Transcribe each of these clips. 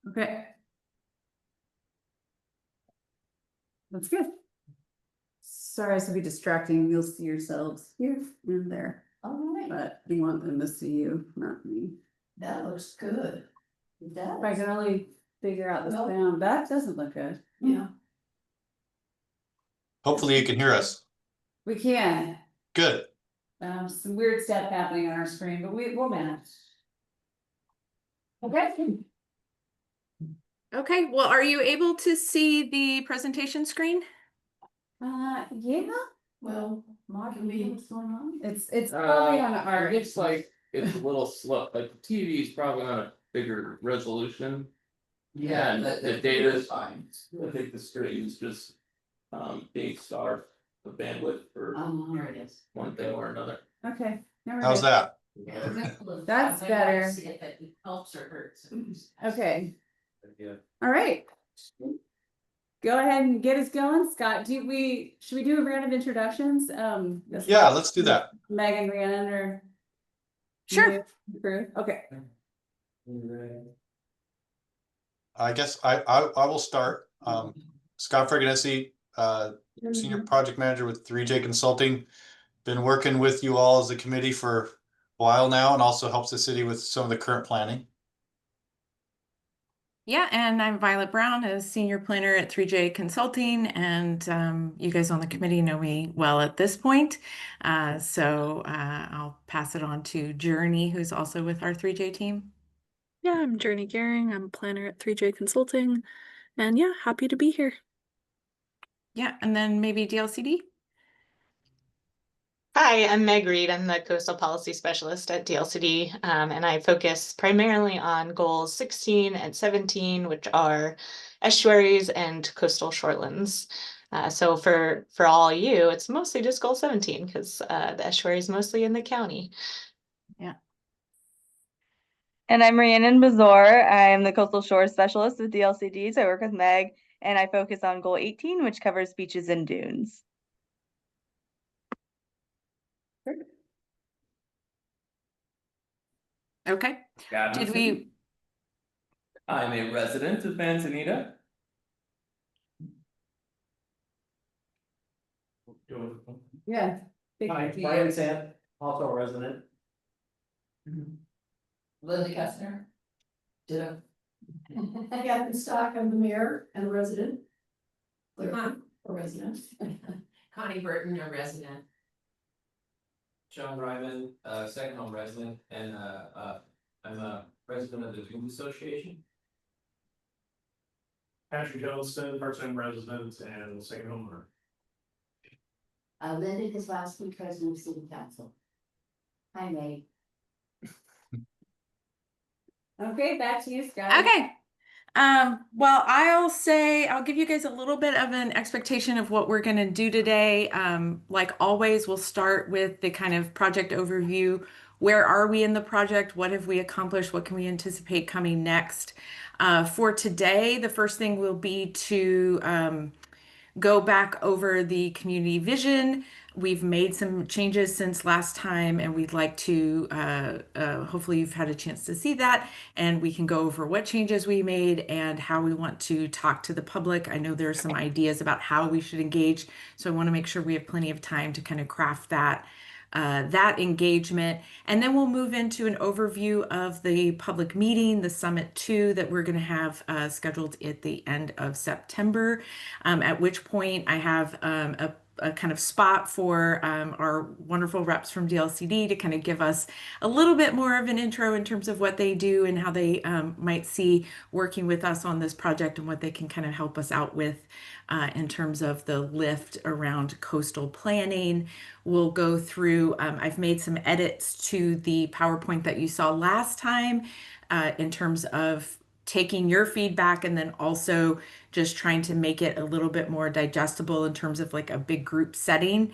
Okay. That's good. Sorry to be distracting. You'll see yourselves here and there. All right, But we want them to see you, not me. that looks good. It does. If I can only figure out the Nope. sound, that doesn't look good. Yeah. Hopefully you can hear us. We can. Good. Some weird stuff happening on our screen, but we'll manage. Okay. Okay, well, are you able to see the presentation screen? Yeah. Well, Martin, what's going on? It's Uh, probably on our. It looks like it's a little slow, like the TV is probably on a bigger resolution. yeah, And the data is fine. I think the screen is just being starved of bandwidth for here it is. one thing or another. Okay. Never How's mind. that? That's better. See if it helps or hurts. Okay. Yeah. All right. Go ahead and get us going, Scott. Should we do a round of introductions? Yeah, let's do that. Meg and Rhiannon or Sure. okay. I guess I will start. Scott Freganesi, Senior Project Manager with 3J Consulting. Been working with you all as a committee for a while now and also helps the city with some of the current planning. Yeah, and I'm Violet Brown, a senior planner at 3J Consulting, and you guys on the committee know me well at this point. So I'll pass it on to Journey, who's also with our 3J team. Yeah, I'm Journey Gehring. I'm a planner at 3J Consulting. And yeah, happy to be here. Yeah, and then maybe DLCD. Hi, I'm Meg Reed. I'm the Coastal Policy Specialist at DLCD, and I focus primarily on goals 16 and 17, which are estuaries and coastal shorelands. So for all you, it's mostly just goal 17 because the estuary is mostly in the county. Yeah. And I'm Rhiannon Bazor. I'm the Coastal Shore Specialist with DLCD, so I work with Meg, and I focus on goal 18, which covers beaches and dunes. Okay. Did we? I'm a resident of Manzanita. Yeah. Hi, Brian Sand, also a resident. Linda Kestner. Ditto. Captain Stock, I'm the mayor and a resident. A resident. Connie Burton, a resident. John Ryman, second home resident, and I'm a resident of the Dune Association. Patrick Johnston, part-time resident and second homeowner. Linda Kozlowski, president of city council. Hi, May. Okay, back to you, Scott. Okay. Well, I'll give you guys a little bit of an expectation of what we're going to do today. Like always, we'll start with the kind of project overview. Where are we in the project? What have we accomplished? What can we anticipate coming next? For today, the first thing will be to go back over the community vision. We've made some changes since last time, and we'd like to, hopefully you've had a chance to see that, and we can go over what changes we made and how we want to talk to the public. I know there are some ideas about how we should engage, so I want to make sure we have plenty of time to kind of craft that engagement. And then we'll move into an overview of the public meeting, the Summit 2 that we're going to have scheduled at the end of September, at which point I have a kind of spot for our wonderful reps from DLCD to kind of give us a little bit more of an intro in terms of what they do and how they might see working with us on this project and what they can kind of help us out with in terms of the lift around coastal planning. We'll go through, I've made some edits to the PowerPoint that you saw last time in terms of taking your feedback and then also just trying to make it a little bit more digestible in terms of like a big group setting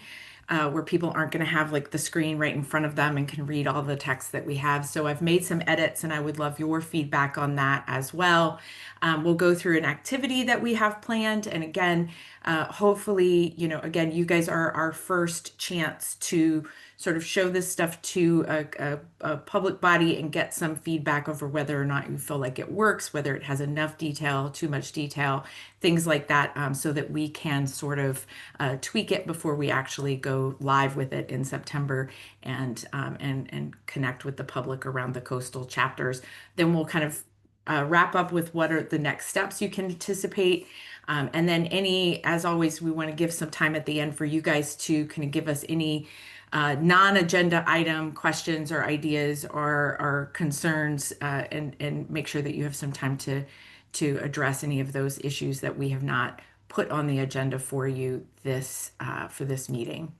where people aren't going to have like the screen right in front of them and can read all the text that we have. So I've made some edits and I would love your feedback on that as well. We'll go through an activity that we have planned. And again, hopefully, again, you guys are our first chance to sort of show this stuff to a public body and get some feedback over whether or not you feel like it works, whether it has enough detail, too much detail, things like that, so that we can sort of tweak it before we actually go live with it in September and connect with the public around the coastal chapters. Then we'll kind of wrap up with what are the next steps you can anticipate. And then as always, we want to give some time at the end for you guys to kind of give us any non-agenda item questions or ideas or concerns, and make sure that you have some time to address any of those issues that we have not put on the agenda for you for this meeting.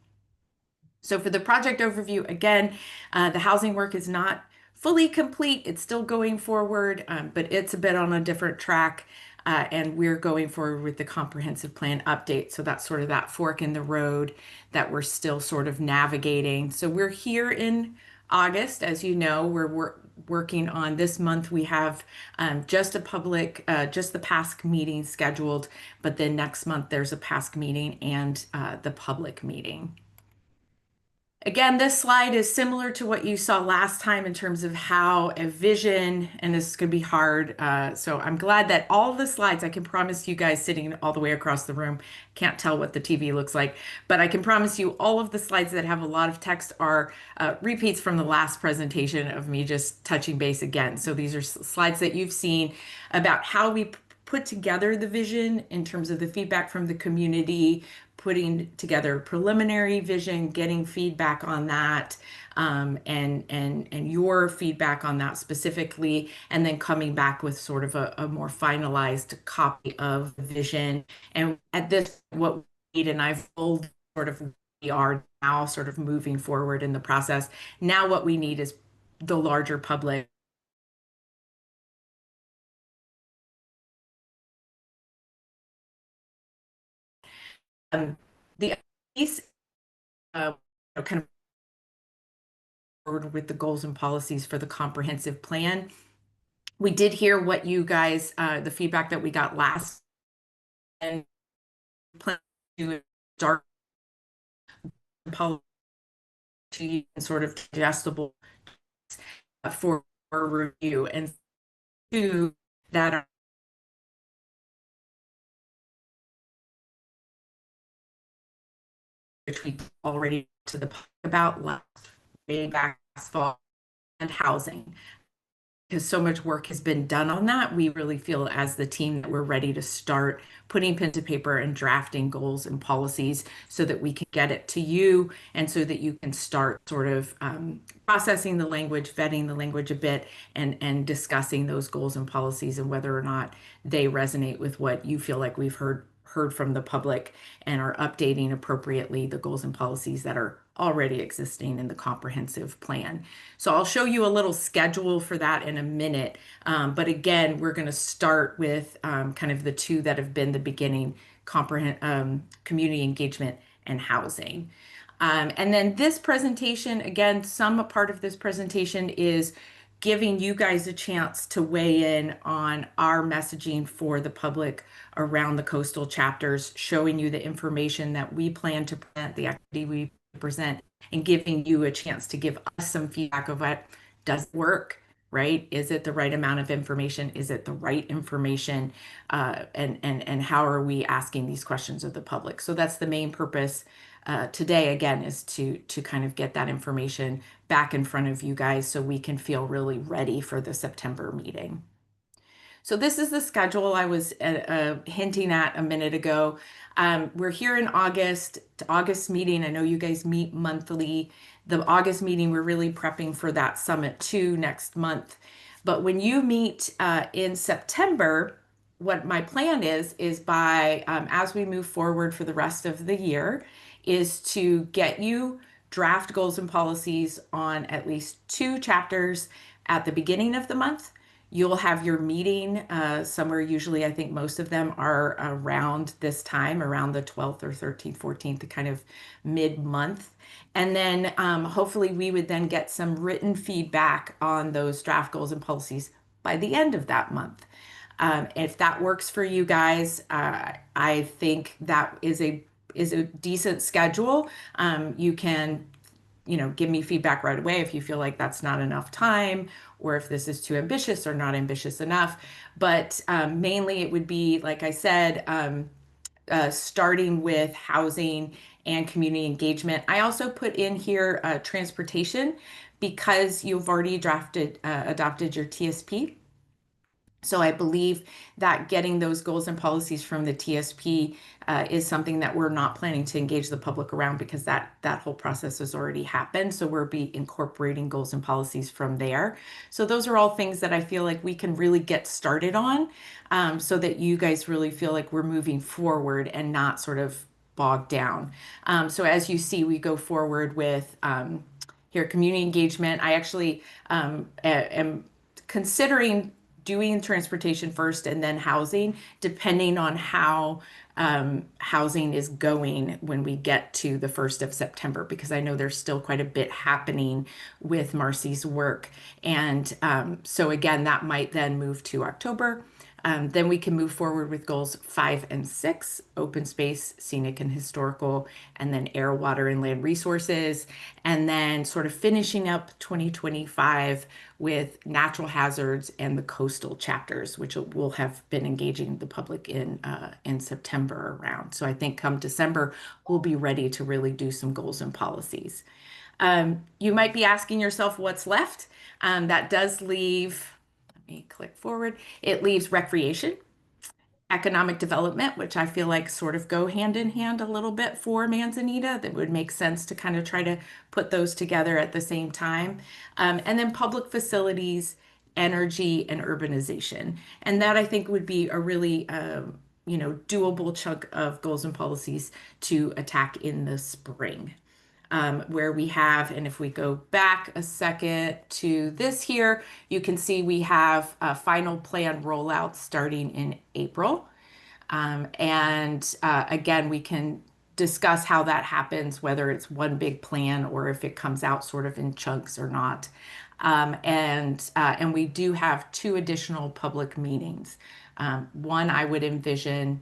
So for the project overview, again, the housing work is not fully complete. It's still going forward, but it's a bit on a different track. And we're going forward with the comprehensive plan update. So that's sort of that fork in the road that we're still sort of navigating. So we're here in August, as you know, we're working on this month. We have just the PASC meeting scheduled, but then next month there's a PASC meeting and the public meeting. Again, this slide is similar to what you saw last time in terms of how a vision, and this is going to be hard. So I'm glad that all the slides, I can promise you guys sitting all the way across the room, can't tell what the TV looks like, but I can promise you all of the slides that have a lot of text are repeats from the last presentation of me just touching base again. So these are slides that you've seen about how we put together the vision in terms of the feedback from the community, putting together preliminary vision, getting feedback on that, and your feedback on that specifically, and then coming back with sort of a more finalized copy of the vision. And at this, what we need, and I've told sort of we are now sort of moving forward in the process. Now what we need is the larger public the piece kind of forward with the goals and policies for the comprehensive plan. We did hear what you guys, the feedback that we got last, and plan to start policy sort of digestible for review, and two that are which we already to the about last way back last fall, and housing. Because so much work has been done on that, we really feel as the team that we're ready to start putting pen to paper and drafting goals and policies so that we can get it to you and so that you can start sort of processing the language, vetting the language a bit, and discussing those goals and policies and whether or not they resonate with what you feel like we've heard from the public and are updating appropriately the goals and policies that are already existing in the comprehensive plan. So I'll show you a little schedule for that in a minute. But again, we're going to start with kind of the two that have been the beginning, community engagement and housing. And then this presentation, again, some part of this presentation is giving you guys a chance to weigh in on our messaging for the public around the coastal chapters, showing you the information that we plan to present, the activity we present, and giving you a chance to give us some feedback of what does work, right? Is it the right amount of information? Is it the right information? And how are we asking these questions of the public? So that's the main purpose today, again, is to kind of get that information back in front of you guys so we can feel really ready for the September meeting. So this is the schedule I was hinting at a minute ago. We're here in August, August meeting. I know you guys meet monthly. The August meeting, we're really prepping for that Summit 2 next month. But when you meet in September, what my plan is by, as we move forward for the rest of the year, is to get you draft goals and policies on at least 2 chapters at the beginning of the month. You'll have your meeting somewhere, usually I think most of them are around this time, around the 12th or 13th, 14th, kind of mid-month. And then hopefully we would then get some written feedback on those draft goals and policies by the end of that month. If that works for you guys, I think that is a decent schedule. You can give me feedback right away if you feel like that's not enough time or if this is too ambitious or not ambitious enough. But mainly it would be, like I said, starting with housing and community engagement. I also put in here transportation because you've already adopted your TSP. So I believe that getting those goals and policies from the TSP is something that we're not planning to engage the public around because that whole process has already happened. So we'll be incorporating goals and policies from there. So those are all things that I feel like we can really get started on, so that you guys really feel like we're moving forward and not sort of bogged down. So as you see, we go forward with here community engagement. I actually am considering doing transportation first and then housing, depending on how housing is going when we get to the 1st of September, because I know there's still quite a bit happening with Marcy's work. And so again, that might then move to October. Then we can move forward with goals 5 and 6, open space, scenic and historical, and then air, water, and land resources. And then sort of finishing up 2025 with natural hazards and the coastal chapters, which will have been engaging the public in September around. So I think come December, we'll be ready to really do some goals and policies. You might be asking yourself what's left. That does leave, let me click forward. It leaves recreation, economic development, which I feel like sort of go hand in hand a little bit for Manzanita. That would make sense to kind of try to put those together at the same time. And then public facilities, energy, and urbanization. And that I think would be a really doable chunk of goals and policies to attack in the spring. Where we have, and if we go back a second to this here, you can see we have a final plan rollout starting in April. Again, we can discuss how that happens, whether it's one big plan or if it comes out sort of in chunks or not. And we do have 2 additional public meetings. One I would envision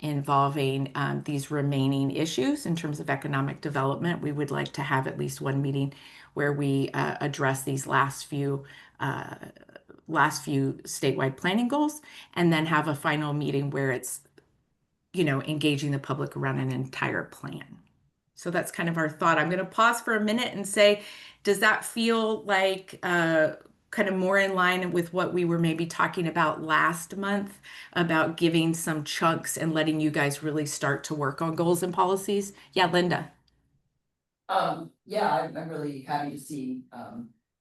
involving these remaining issues in terms of economic development. We would like to have at least one meeting where we address these last few statewide planning goals, and then have a final meeting where it's engaging the public around an entire plan. So that's kind of our thought. I'm going to pause for a minute and say, does that feel like kind of more in line with what we were maybe talking about last month about giving some chunks and letting you guys really start to work on goals and policies? Yeah, Linda. Yeah, I'm really happy to see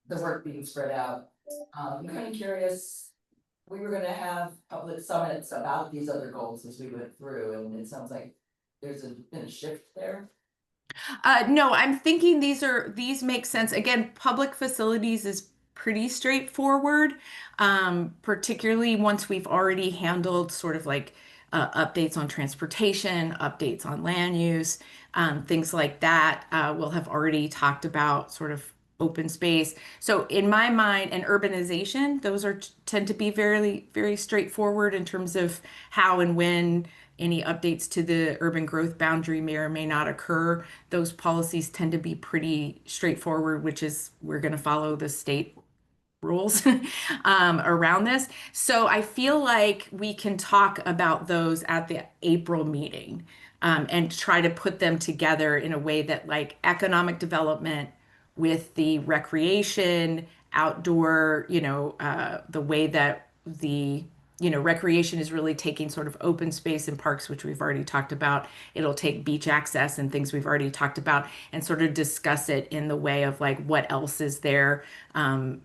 the work being spread out. I'm kind of curious. We were gonna have public summits about these other goals as we went through, and it sounds like been a shift there. No, I'm thinking these make sense. Again, public facilities is pretty straightforward, particularly once we've already handled sort of like updates on transportation, updates on land use, things like that. We'll have already talked about sort of open space. So in my mind, and urbanization, those tend to be very, very straightforward in terms of how and when any updates to the urban growth boundary may or may not occur. Those policies tend to be pretty straightforward, which is we're going to follow the state rules around this. So I feel like we can talk about those at the April meeting, and try to put them together in a way that like economic development with the recreation, outdoor, the way that the recreation is really taking sort of open space and parks, which we've already talked about. It'll take beach access and things we've already talked about and sort of discuss it in the way of like what else is there, and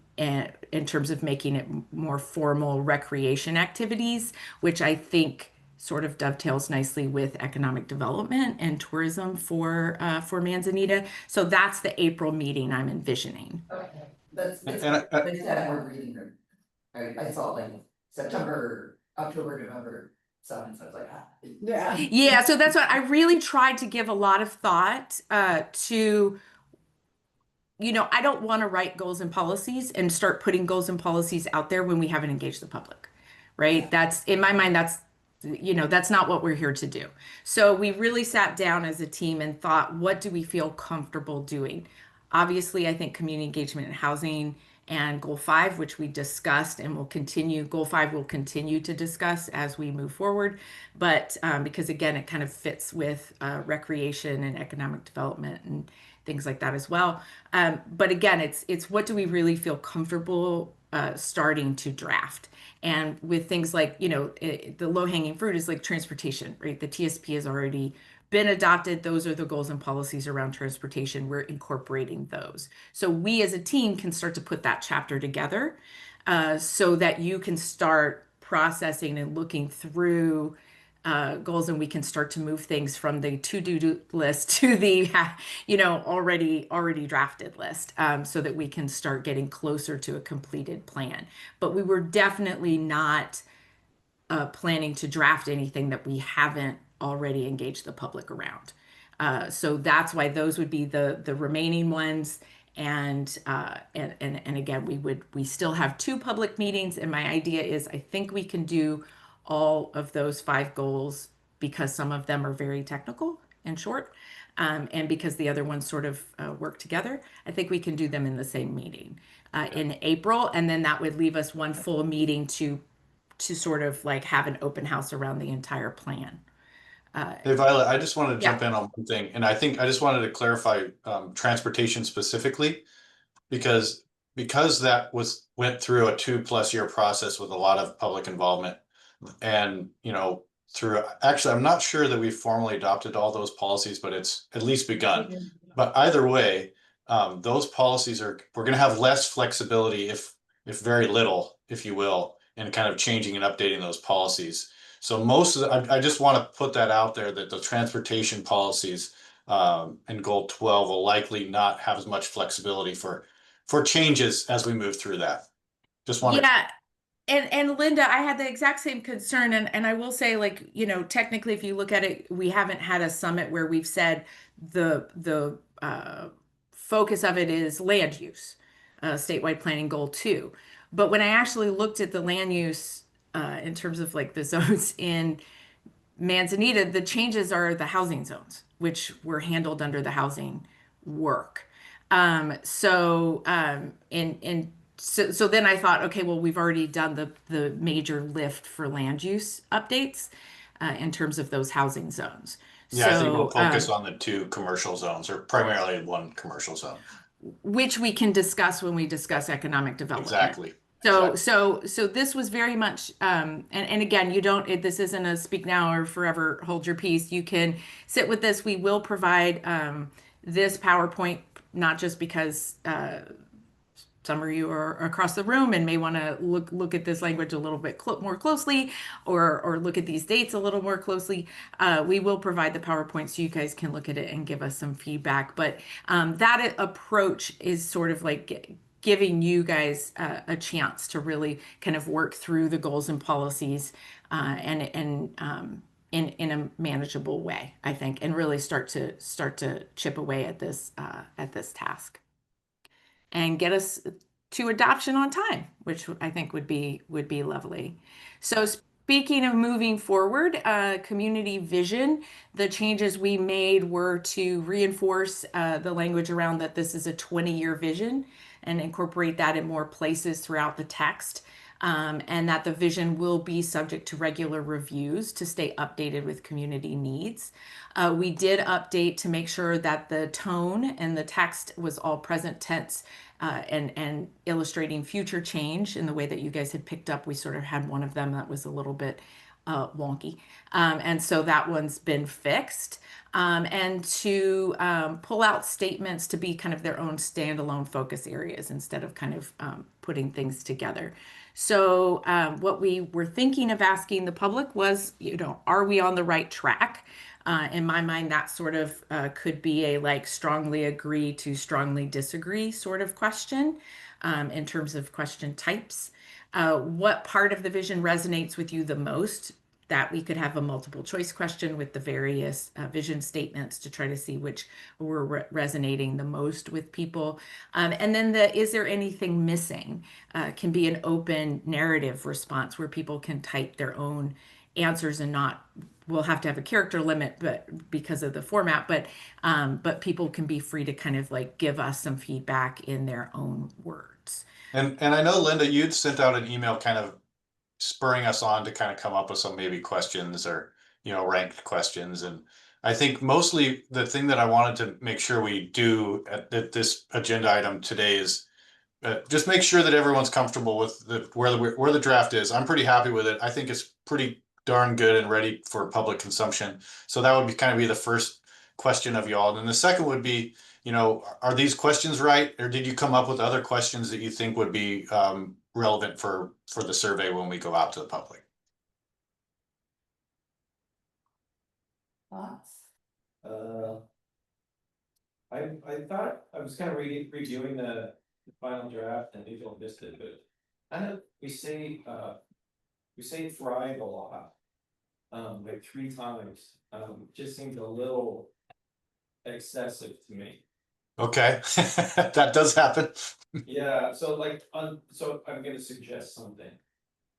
in terms of making it more formal recreation activities, which I think sort of dovetails nicely with economic development and tourism for Manzanita. So that's the April meeting I'm envisioning. Okay, that's And I just had more reading there. I saw like September, October, November summits. I was like, yeah. Yeah, so that's what I really tried to give a lot of thought to. I don't want to write goals and policies and start putting goals and policies out there when we haven't engaged the public, right? That's in my mind, that's not what we're here to do. So we really sat down as a team and thought, what do we feel comfortable doing? Obviously, I think community engagement and housing and goal 5, which we discussed and will continue, goal 5 will continue to discuss as we move forward. But because again, it kind of fits with recreation and economic development and things like that as well. But again, it's what do we really feel comfortable starting to draft? And with things like, the low hanging fruit is like transportation, right? The TSP has already been adopted. Those are the goals and policies around transportation. We're incorporating those. So we as a team can start to put that chapter together so that you can start processing and looking through goals, and we can start to move things from the to-do list to the already drafted list, so that we can start getting closer to a completed plan. But we were definitely not planning to draft anything that we haven't already engaged the public around. So that's why those would be the remaining ones. And again, we still have 2 public meetings, and my idea is I think we can do all of those 5 goals because some of them are very technical and short, and because the other ones sort of work together. I think we can do them in the same meeting in April, and then that would leave us one full meeting to sort of like have an open house around the entire plan. Hey, Violet, I just wanted to jump Yeah. in on one thing, and I think I just wanted to clarify transportation specifically, because that went through a 2+ year process with a lot of public involvement, and through actually, I'm not sure that we formally adopted all those policies, but it's at least begun. But either way, those policies we're going to have less flexibility, if very little, if you will, in kind of changing and updating those policies. So I just want to put that out there that the transportation policies in goal 12 will likely not have as much flexibility for changes as we move through that. Just wanted. Yeah. And Linda, I had the exact same concern. And I will say, like, technically, if you look at it, we haven't had a summit where we've said the focus of it is land use, statewide planning goal 2. But when I actually looked at the land use in terms of like the zones in Manzanita, the changes are the housing zones, which were handled under the housing work. So then I thought, okay, well, we've already done the major lift for land use updates in terms of those housing zones. Yeah, I think we'll So, focus on the 2 commercial zones, or primarily 1 commercial zone. which we can discuss when we discuss economic development. Exactly. So this was very much, and again, this isn't a speak now or forever hold your peace. You can sit with this. We will provide this PowerPoint, not just because some of you are across the room and may want to look at this language a little bit more closely, or look at these dates a little more closely. We will provide the PowerPoint so you guys can look at it and give us some feedback. But that approach is sort of like giving you guys a chance to really kind of work through the goals and policies and in a manageable way, I think, and really start to chip away at this task and get us to adoption on time, which I think would be lovely. So speaking of moving forward, community vision, the changes we made were to reinforce the language around that this is a 20-year vision and incorporate that in more places throughout the text. And that the vision will be subject to regular reviews to stay updated with community needs. We did update to make sure that the tone and the text was all present tense and illustrating future change in the way that you guys had picked up. We sort of had one of them that was a little bit wonky. And so that one's been fixed. And to pull out statements to be kind of their own standalone focus areas instead of kind of putting things together. So what we were thinking of asking the public was, are we on the right track? In my mind, that sort of could be a like strongly agree to strongly disagree sort of question in terms of question types. What part of the vision resonates with you the most? That we could have a multiple choice question with the various vision statements to try to see which were resonating the most with people. And then is there anything missing? Can be an open narrative response where people can type their own answers and not, we'll have to have a character limit, but because of the format, but people can be free to kind of like give us some feedback in their own words. And I know, Linda, you'd sent out an email kind of spurring us on to kind of come up with some maybe questions or, ranked questions. And I think mostly the thing that I wanted to make sure we do at this agenda item today is just make sure that everyone's comfortable with where the draft is. I'm pretty happy with it. I think it's pretty darn good and ready for public consumption. So that would be kind of be the first question of y'all. And then the second would be, are these questions right? Or did you come up with other questions that you think would be relevant for the survey when we go out to the public? Thoughts? I thought I was kind of reviewing the final draft and maybe I missed it, but we say thrive a lot. Like 3 times, just seems a little excessive to me. Okay, that does happen. Yeah, so so I'm gonna suggest something.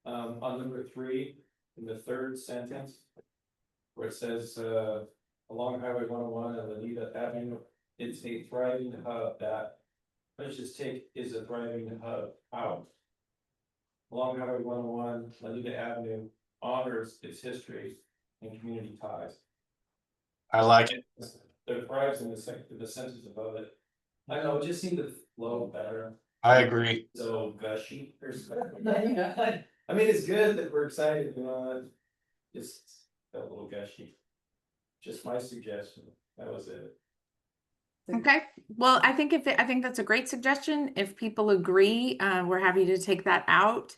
On number 3, in the 3rd sentence, where it says, along Highway 101 and Anita Avenue, it's a thriving hub that, let's just take, is a thriving hub out. Along Highway 101, Anita Avenue honors its history and community ties. I like it. There thrives in the sentence above it. I don't know, it just seemed to flow better. I agree. So gushy or something. I mean, it's good that we're excited, just felt a little gushy. Just my suggestion, that was it. Okay, well, I think that's a great suggestion. If people agree, we're happy to take that out.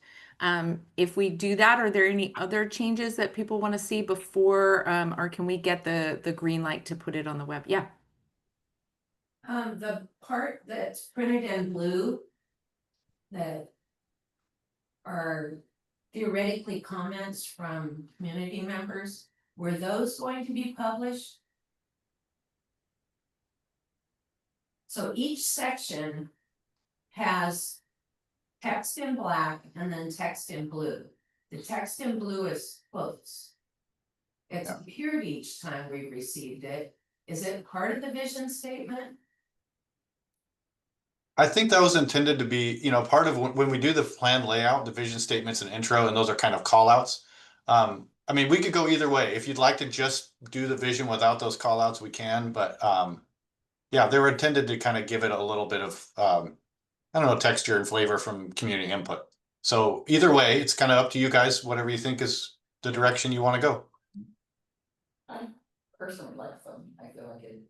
If we do that, are there any other changes that people want to see before, or can we get the green light to put it on the web? Yeah. The part that's printed in blue that are theoretically comments from community members, were those going to be published? So each section has text in black and then text in blue. The text in blue is quotes. It's appeared each time we received it. Is it part of the vision statement? I think that was intended to be, part of when we do the plan layout, the vision statements and intro, and those are kind of call outs. I mean, we could go either way. If you'd like to just do the vision without those call outs, we can, but yeah, they were intended to kind of give it a little bit of, I don't know, texture and flavor from community input. So either way, it's kind of up to you guys, whatever you think is the direction you want to go. I personally like them. I feel like it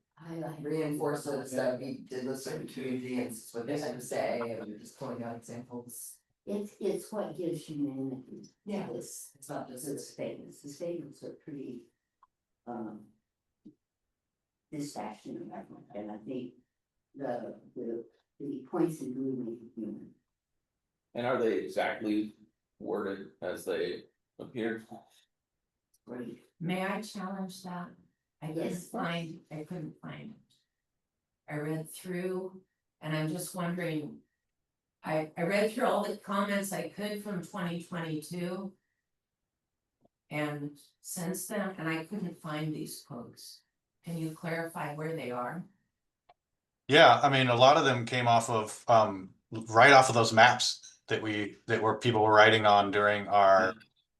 reinforces that we did listen to community and what they had to say, and we're just pulling out examples. It's what gives humanity. Yeah. It's not just the statements. The statements are pretty dispassionate, and I think the points in blue make it human. And are they exactly worded as they appear? Great. May I challenge that? I couldn't find it. I read through, and I'm just wondering, I read through all the comments I could from 2022. And since then, and I couldn't find these quotes. Can you clarify where they are? Yeah, I mean, a lot of them came off of right off of those maps that were people were writing on during our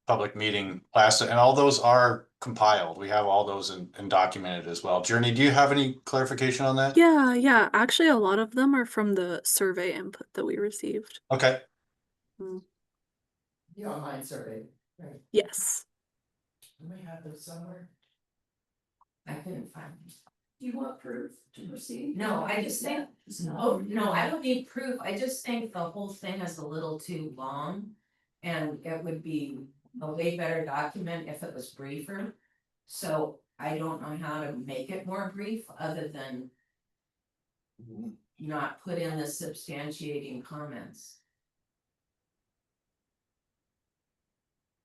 public meeting last, and all those are compiled. We have all those and documented as well. Journey, do you have any clarification on that? Yeah. Actually, a lot of them are from the survey input that we received. Okay. The online survey, right? Yes. Do we have those somewhere? I couldn't find them. Do you want proof to proceed? No, I just think, no, I don't need proof. I just think the whole thing is a little too long. And it would be a way better document if it was briefer. So I don't know how to make it more brief other than not put in the substantiating comments.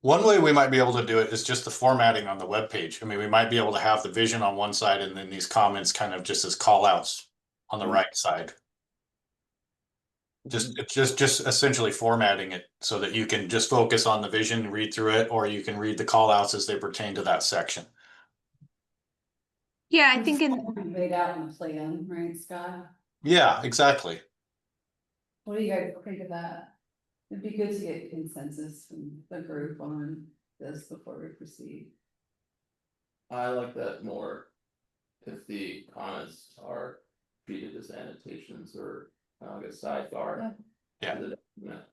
One way we might be able to do it is just the formatting on the webpage. I mean, we might be able to have the vision on one side and then these comments kind of just as call outs on the right side. It's just essentially formatting it so that you can just focus on the vision, read through it, or you can read the call outs as they pertain to that section. Yeah, I think in, Laid out in the plan, right, Scott? Yeah, exactly. What do you guys think of that? It'd be good to get consensus from the group on this before we proceed. I like that more. If the comments are treated as annotations or like a sidebar. Yeah. to the document.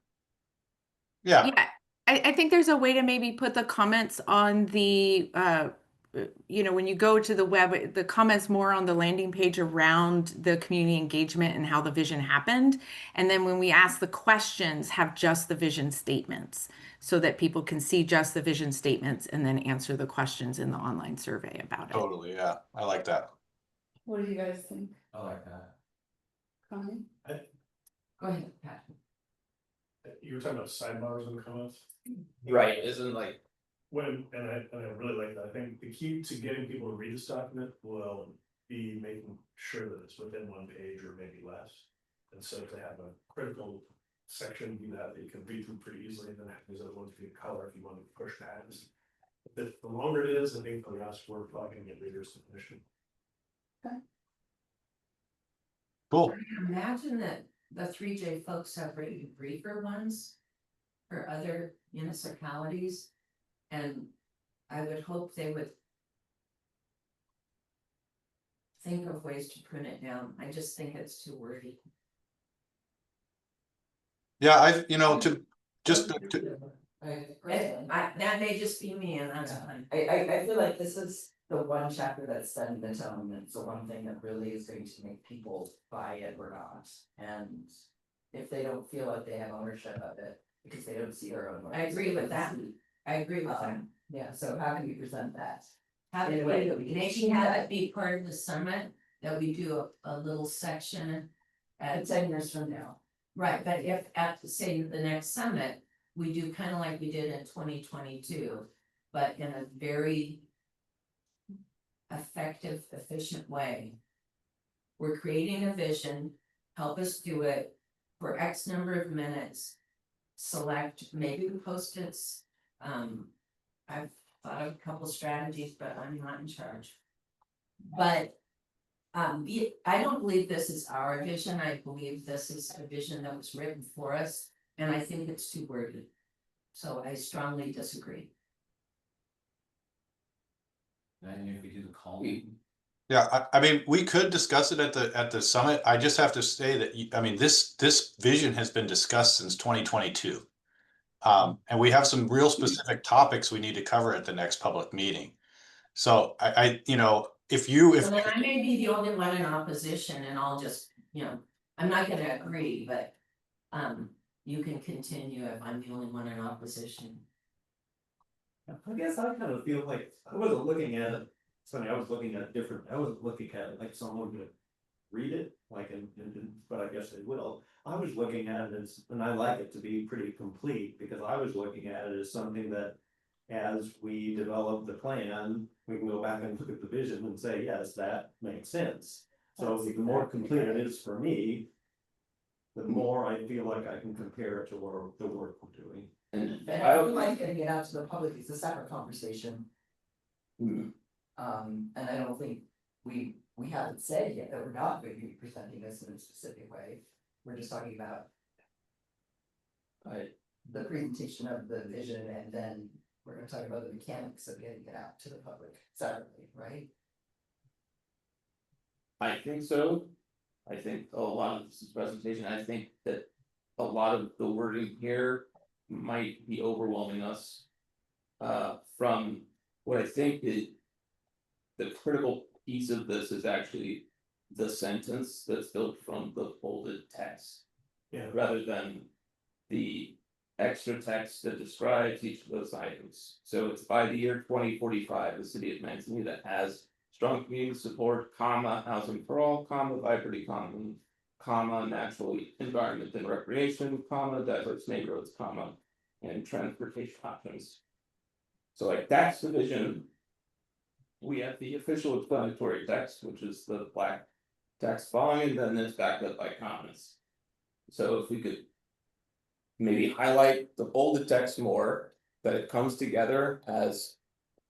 Yeah, yeah, I think there's a way to maybe put the comments on the, you know, when you go to the web, the comments more on the landing page around the community engagement and how the vision happened. And then when we ask the questions, have just the vision statements so that people can see just the vision statements and then answer the questions in the online survey about it. totally. Yeah, I like that. What do you guys think? I like that. Connie? Go ahead, Pat. You were talking about sidebars and comments. Right, isn't like, When, and I really like that. I think the key to getting people to read this document will be making sure that it's within one page or maybe less. And so to have a critical section that you can read through pretty easily, and then have these other ones be in color if you want to push tabs. The longer it is, I think the less we're probably gonna get readers definition. Cool. Imagine that the 3J folks have written briefer ones for other municipalities. And I would hope they would think of ways to print it down. I just think it's too wordy. Yeah, to just That may just be me, and that's fine. I feel like this is the one chapter that's setting the tone, and it's the one thing that really is going to make people buy it or not. And if they don't feel like they have ownership of it, because they don't see their own. I agree with that. I agree with that. Yeah, so how can we present that? Have In it, a way that we can maybe have it be part of the summit, that we do a little section. And 10 years from now. Right, but if at, say, the next summit, we do kind of like we did in 2022, but in a very effective, efficient way. We're creating a vision, help us do it for X number of minutes. Select maybe the post-its. I've thought of a couple strategies, but I'm not in charge. But I don't believe this is our vision. I believe this is a vision that was written for us, and I think it's too wordy. So I strongly disagree. And if we do the call. Yeah, I mean, we could discuss it at the summit. I just have to say that, I mean, this vision has been discussed since 2022. And we have some real specific topics we need to cover at the next public meeting. So if So then I may be the only one in opposition, and I'll just, I'm not gonna agree, but you can continue if I'm the only one in opposition. I guess I kind of feel like I wasn't looking at it. It's funny, I was looking at different, I wasn't looking at it like someone would read it, like, but I guess they will. I was looking at it as, and I like it to be pretty complete, because I was looking at it as something that as we develop the plan, we can go back and look at the vision and say, yes, that makes sense. So the more complete it is for me, the more I feel like I can compare it to the work we're doing. And I would like getting it out to the public, it's a separate conversation. And I don't think we haven't said yet that we're not going to be presenting this in a specific way. We're just talking about. The presentation of the vision, and then we're gonna talk about the mechanics of getting it out to the public separately, right? I think so. I think a lot of this presentation, I think that a lot of the wording here might be overwhelming us. From what I think the critical piece of this is actually the sentence that's built from the bolded text. Yeah. Rather than the extra text that describes each of those items. So it's by the year 2045, the city of Manzanita has strong community support, comma, housing for all, comma, vibrant economy, comma, natural environment and recreation, comma, diverse neighborhoods, comma, and transportation options. So like that's the vision. We have the official explanatory text, which is the black text following, and then it's backed up by comments. So if we could. Maybe highlight the bolded text more, that it comes together as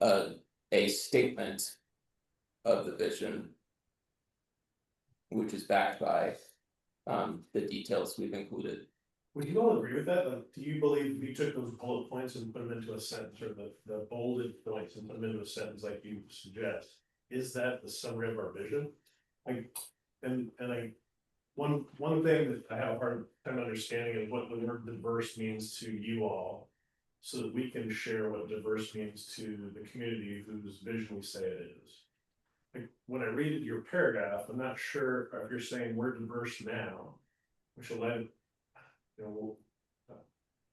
a statement. Of the vision. Which is backed by the details we've included. Would you all agree with that? Like, do you believe we took those bullet points and put them into a sentence, or the bolded points and put them into a sentence like you suggest? Is that the summary of our vision? Like, and one thing that I have a hard time understanding is what the word diverse means to you all, so that we can share what diverse means to the community whose vision we say it is. Like, when I read your paragraph, I'm not sure if you're saying we're diverse now, which will let,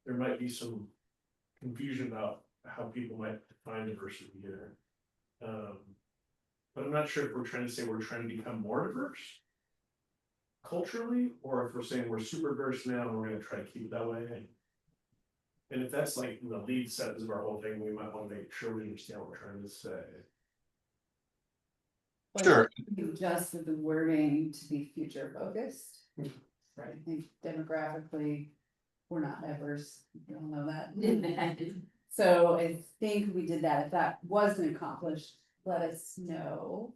there might be some confusion about how people might define diversity here. But I'm not sure if we're trying to say we're trying to become more diverse culturally, or if we're saying we're super diverse now and we're going to try to keep it that way. And if that's like the lead sentence of our whole thing, we might want to make sure we understand what we're trying to say. Like, Sure. you adjusted the wording to be future focused. Right, I think demographically, we're not diverse, you all know that. So I think we did that. If that wasn't accomplished, let us know.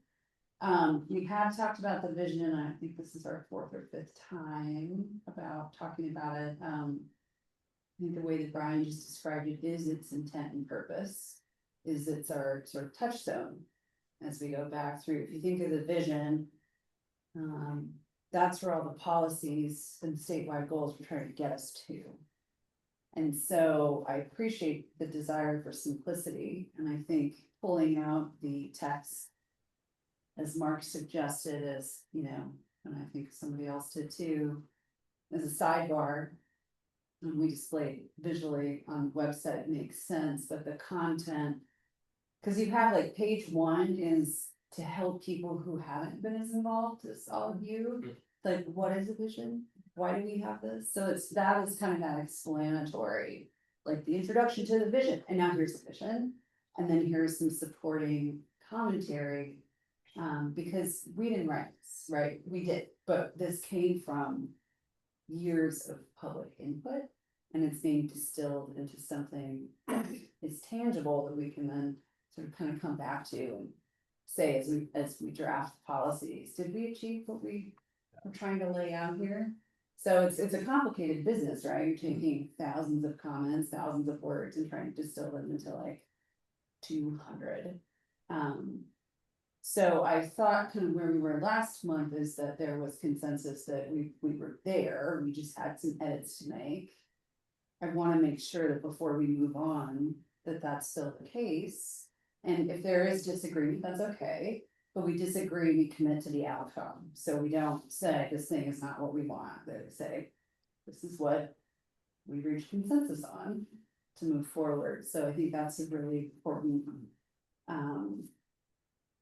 We have talked about the vision, and I think this is our 4th or 5th time about talking about it. I think the way that Brian just described it is its intent and purpose, is it's our sort of touchstone. As we go back through, if you think of the vision, that's where all the policies and statewide goals we're trying to get us to. And so I appreciate the desire for simplicity, and I think pulling out the text, as Mark suggested, as and I think somebody else did too, as a sidebar, and we display it visually on the website, makes sense, but the content, because you have like page 1 is to help people who haven't been as involved as all of you. Like, what is a vision? Why do we have this? So that is kind of that explanatory, like the introduction to the vision, and now here's the vision. And then here's some supporting commentary, because we didn't write this, right? We did, but this came from years of public input, and it's being distilled into something that is tangible that we can then sort of kind of come back to and say as we draft policies, did we achieve what we were trying to lay out here? So it's a complicated business, right? You're taking thousands of comments, thousands of words, and trying to distill them into like 200. So I thought kind of where we were last month is that there was consensus that we were there, we just had some edits to make. I want to make sure that before we move on, that that's still the case. And if there is disagreement, that's okay, but we disagree, we commit to the outcome. So we don't say this thing is not what we want, they say, this is what we reached consensus on to move forward. So I think that's a really important,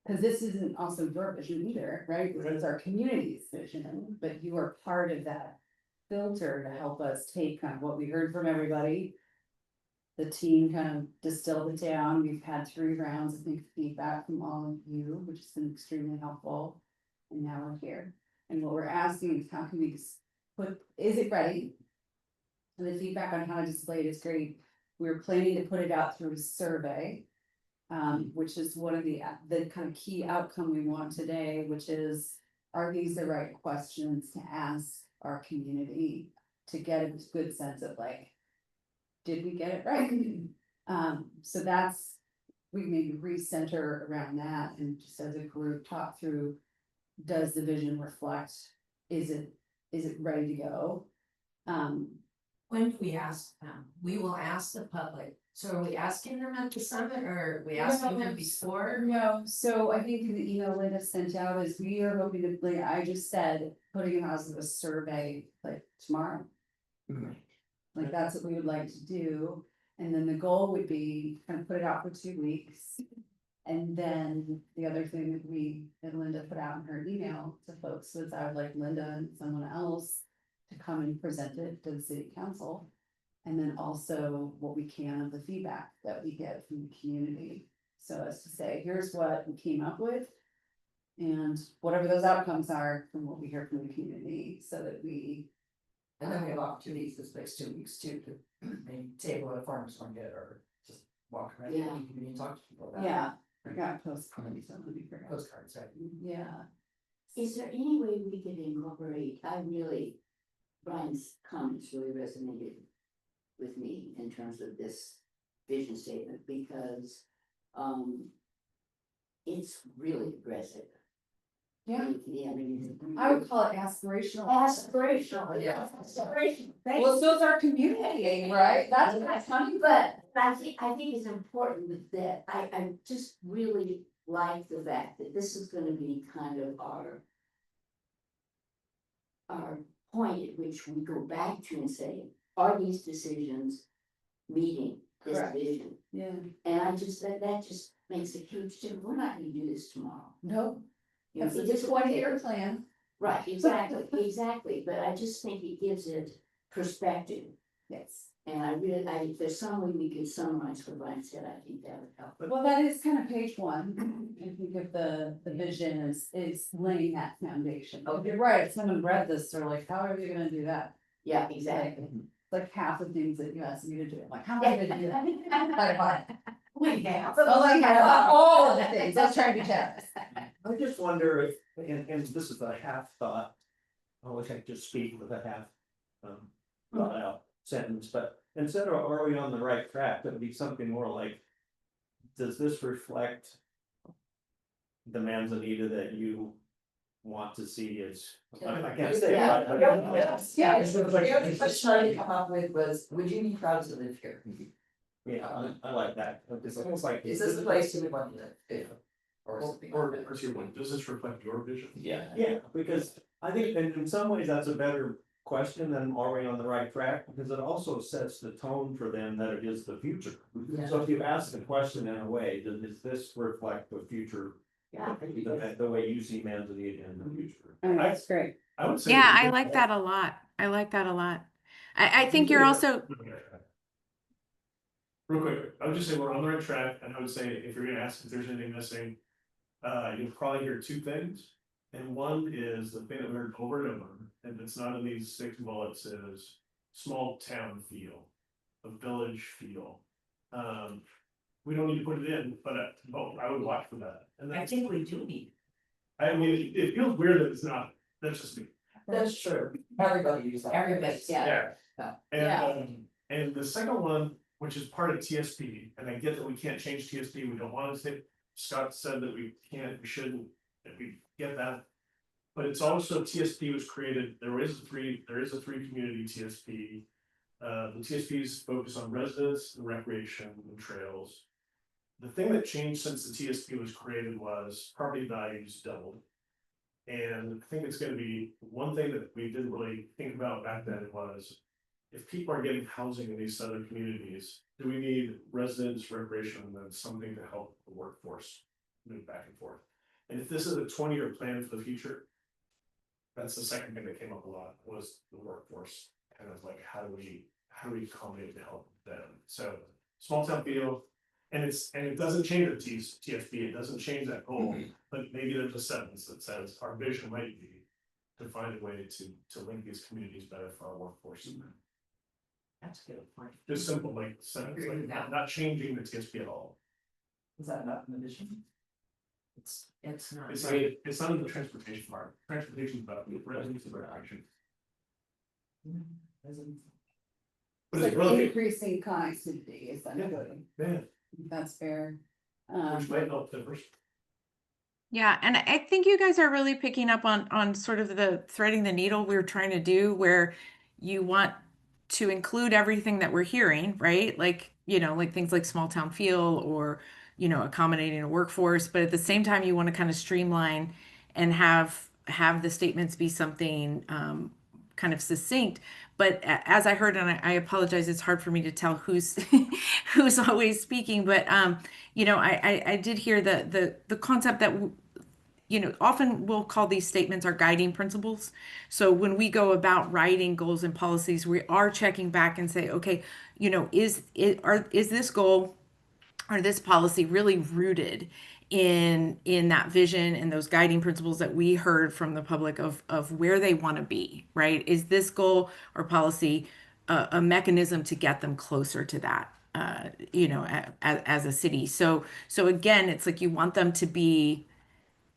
because this isn't also your vision either, right? This is our community's vision, but you are part of that filter to help us take kind of what we heard from everybody. The team kind of distilled it down. We've had 3 rounds of feedback from all of you, which has been extremely helpful. And now we're here. And what we're asking is how can we is it ready? And the feedback on how to display it is great. We're planning to put it out through a survey, which is one of the kind of key outcome we want today, which is, are these the right questions to ask our community to get a good sense of like, did we get it right? So that's, we maybe recenter around that and just as a group talk through, does the vision reflect, is it ready to go? When do we ask them? We will ask the public. So are we asking them at the summit, or are we asking them before? No, so I think the email Linda sent out is we are hoping to, like I just said, putting it out as a survey like tomorrow. Like that's what we would like to do. And then the goal would be kind of put it out for 2 weeks. And then the other thing that Linda put out in her email to folks was I would like Linda and someone else to come and present it to the city council. And then also what we can of the feedback that we get from the community. So as to say, here's what we came up with. And whatever those outcomes are from what we hear from the community, so that we And then we have opportunities this next 2 weeks too, to maybe table at a farmer's market or just walk around the Yeah. community and talk to people about. Yeah, I got postcards, so let me figure out. Postcards, right? Yeah, Is there any way we could incorporate, Brian's comments really resonated with me in terms of this vision statement, because, it's really aggressive. yeah, Yeah, I mean. I would call it aspirational. Aspirational, Yeah. aspirational. Well, so is our community, right? That's what I'm talking about. But I think it's important that I just really like the fact that this is gonna be kind of our point at which we go back to and say, are these decisions meeting this Correct. vision? Yeah. And I just, that just makes a huge difference. We're not gonna do this tomorrow. No, You know, that's a it just- 20-year plan. Right, exactly, exactly, but I just think it gives it perspective. Yes. And if there's some way we could summarize what Brian said, I think that would help. Well, that is kind of page one. I think of the vision is laying that foundation. Oh, you're right. If someone read this, they're like, how are you gonna do that? Yeah, exactly. Like half the things that you asked me to do. I'm like, how am I gonna do that? We have. But like, all of the things, I was trying to be generous. I just wonder if, and this is a half thought, I wish I could just speak with a half, thought out sentence, but instead of are we on the right track, it would be something more like, does this reflect the manzanita that you want to see as, I can't say. it, Yeah. but- Yeah. So the other question I tried to come up with was, would you be proud to live here? Yeah, I like that, it's almost like. Is this the place you would want to live? Or something? Or your one, does this reflect your vision? Yeah. Yeah, because I think in some ways that's a better question than are we on the right track? Because it also sets the tone for them that it is the future. Yeah. So if you ask the question in a way, does this reflect the future? Yeah. The way you see Manzanita in the future? That's great. I would say. Yeah, I like that a lot. I like that a lot. I think you're also, Real quick, I would just say we're on the right track, and I would say if you're gonna ask if there's anything missing, you'll probably hear two things. And one is the thing that we heard over and over, and it's not in these 6 bullets, is small town feel, a village feel. We don't need to put it in, but I would watch for that. And I that's, think we do need. I mean, it feels weird that it's not, that's just me. That's true. Everybody uses that. Everybody, yeah. And the second one, which is part of TSP, and I get that we can't change TSP, we don't want to say, Scott said that we can't, we shouldn't, that we get that. But it's also TSP was created, there is a three community TSP. The TSPs focus on residents, and recreation, and trails. The thing that changed since the TSP was created was property values doubled. And I think it's gonna be, one thing that we didn't really think about back then was, if people are getting housing in these southern communities, do we need residents, recreation, and then something to help the workforce move back and forth? And if this is a 20-year plan for the future, that's the second thing that came up a lot, was the workforce, kind of like, how do we accommodate to help them? So small town feel, and it doesn't change the TSP, it doesn't change that goal, but maybe there's a sentence that says our vision might be to find a way to link these communities better for our workforce. That's a good point. Just simple, like sentence, Agree like with that. not changing the TSP at all. Is that not in the vision? It's not. It's not in the transportation part, transportation is about residents and recreation. It's But like it's really, increasing connectivity, essentially. yeah, That's fair. which might help the first. yeah, and I think you guys are really picking up on sort of the threading the needle we're trying to do, where you want to include everything that we're hearing, right? Like, like things like small town feel or, accommodating a workforce, but at the same time, you want to kind of streamline and have the statements be something kind of succinct. But as I heard, and I apologize, it's hard for me to tell who's who's always speaking, but I did hear the concept that often we'll call these statements our guiding principles. So when we go about writing goals and policies, we are checking back and say, okay, is this goal or this policy really rooted in that vision and those guiding principles that we heard from the public of where they want to be, right? Is this goal or policy a mechanism to get them closer to that, as a city? So again, it's like you want them to be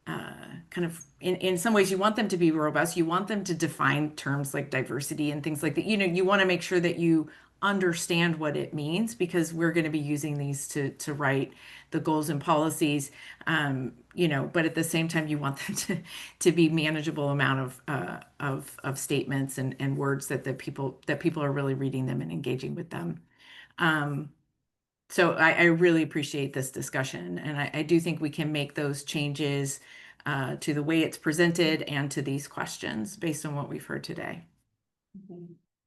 kind of in some ways you want them to be robust. You want them to define terms like diversity and things like that. You want to make sure that you understand what it means, because we're going to be using these to write the goals and policies. But at the same time, you want them to be manageable amount of statements and words that people are really reading them and engaging with them. So I really appreciate this discussion, and I do think we can make those changes to the way it's presented and to these questions based on what we've heard today.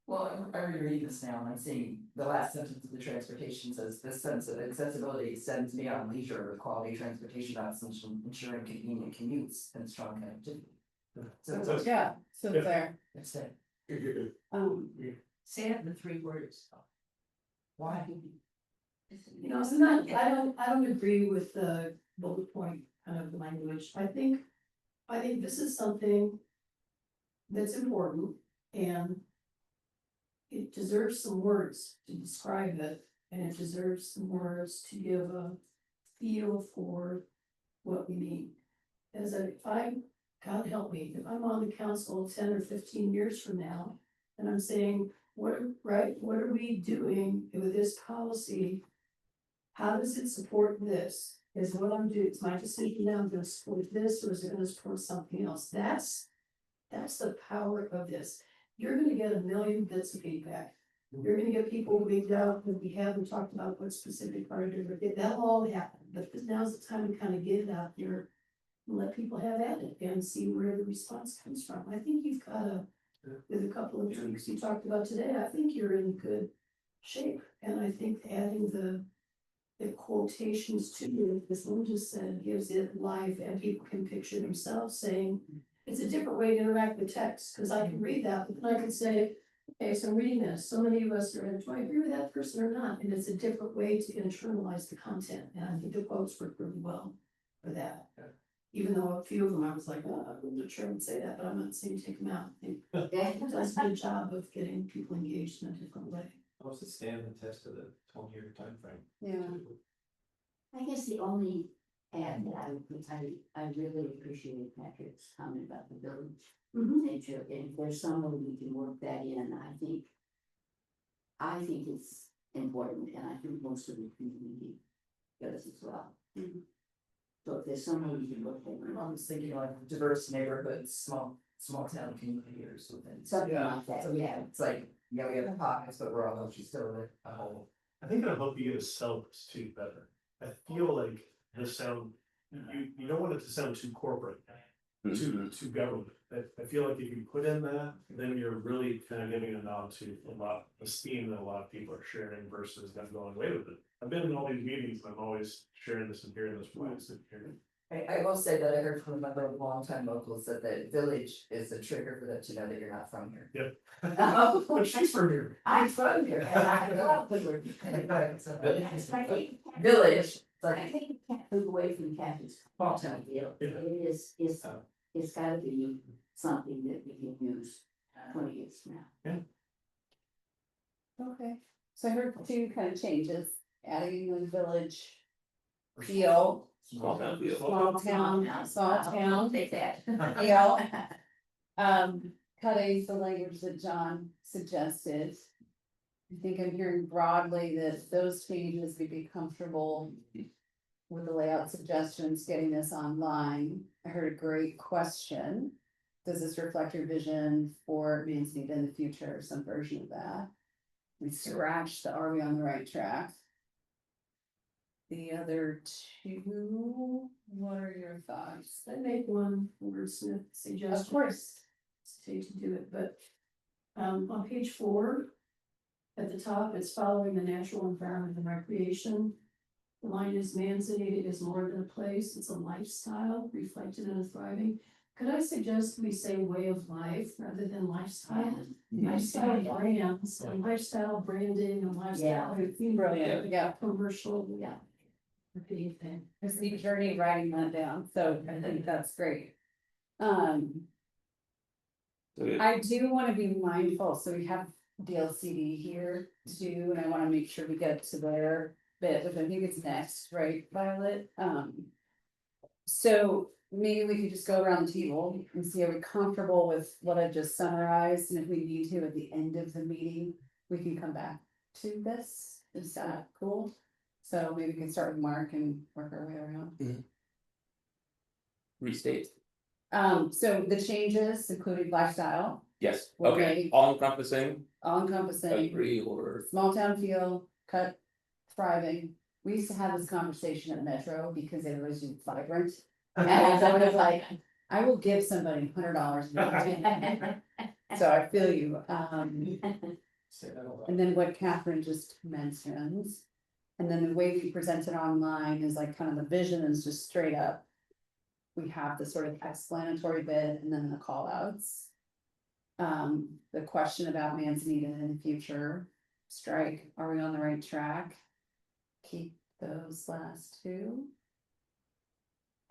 Well, I'm rereading this now, and I'm seeing the last sentence of the transportation says, this sense of accessibility extends beyond leisure, quality transportation options, ensuring convenient commutes and strong connectivity. So, Yeah, so Yeah. there. it's it. Say it in 3 words. Why? You know, it's not, I don't agree with the bullet point kind of language. I think this is something that's important, and it deserves some words to describe it, and it deserves some words to give a feel for what we need. God help me, if I'm on the council 10 or 15 years from now, and I'm saying, what are we doing with this policy? How does it support this? Is what I'm doing, is my decision now going to support this, or is it going to support something else? That's the power of this. You're gonna get a million bits of feedback. You're gonna get people wigged out when we haven't talked about what specific part of it, that'll all happen, but now's the time to kind of get it out there and let people have at it and see where the response comes from. I think you've got with a couple of tweaks you talked about today, I think you're in good shape, and I think adding the quotations to it, as Lynn just said, gives it life, and people can picture themselves saying, it's a different way to interact with text, because I can read that, but then I can say, okay, so I'm reading this, so many of us are, do I agree with that person or not? And it's a different way to internalize the content, and I think the quotes work really well for that. Even though a few of them, I was like, oh, I'm not sure I would say that, but I'm not saying take them out. I think it does a good job of getting people engaged in a different way. Helps it stand the test of the 20-year timeframe. Yeah. I guess the only add that I really appreciate Patrick's comment about the village nature, and if there's some way we can work that in, I think it's important, and I think most of the community does as well. So if there's some way we can work that in, I was thinking like diverse neighborhoods, small town community or something. something like that, So yeah. it's like, we have pockets, but we're all actually still a whole. I think it'll help you get to sell this too better. I feel like this sound, you don't want it to sound too corporate, too government. I feel like if you put in that, then you're really kind of giving a nod to a lot of esteem that a lot of people are sharing versus them going away with it. I've been in all these meetings and I'm always sharing this and hearing this from I will say that I heard from a number of longtime locals that the village is a trigger for them to know that you're not from here. Yep. But she's from here. I'm from here. And I love the word. Village, it's like, I think you can't move away from Kathy's small town. deal. It's gotta be something that we can use 20 years from now. Okay, so I heard 2 kind of changes, adding the village feel. Small town feel. Small town. Take that. Feel. Cutting the language that John suggested. I think I'm hearing broadly that those changes would be comfortable with the layout suggestions, getting this online. I heard a great question. Does this reflect your vision for Mansfield in the future, some version of that? We scratched the, are we on the right track? The other 2, what are your thoughts? I make one wordsmith suggestion. Of course. Hesitate to do it, but on page 4, at the top, it's following the natural environment and recreation. The line is Manzanita is more than a place, it's a lifestyle reflected in a thriving. Could I suggest we say way of life rather than lifestyle? Lifestyle brands and lifestyle branding and lifestyle. Brilliant, yeah. Commercial, yeah. What do you think? I see Journey writing that down, so I think that's great. So it- I do wanna be mindful, so we have DLCD here too, and I wanna make sure we get to their bit, which I think it's next, right, Violet? So maybe we could just go around the table and see, are we comfortable with what I just summarized, and if we need to, at the end of the meeting, we can come back to this, is that cool? So maybe we can start with Mark and work our way around. Restate. So the changes including lifestyle, Yes, Well, okay, maybe- all encompassing, all encompassing, agree or, small town feel, cut, thriving. We used to have this conversation at Metro because it was vibrant. And I was like, I will give somebody $100. So I feel you, Say that a lot. and then what Catherine just mentioned. And then the way we present it online is like kind of the vision is just straight up. We have the sort of explanatory bit and then the call outs. The question about Manzanita in the future, strike, are we on the right track? Keep those last two.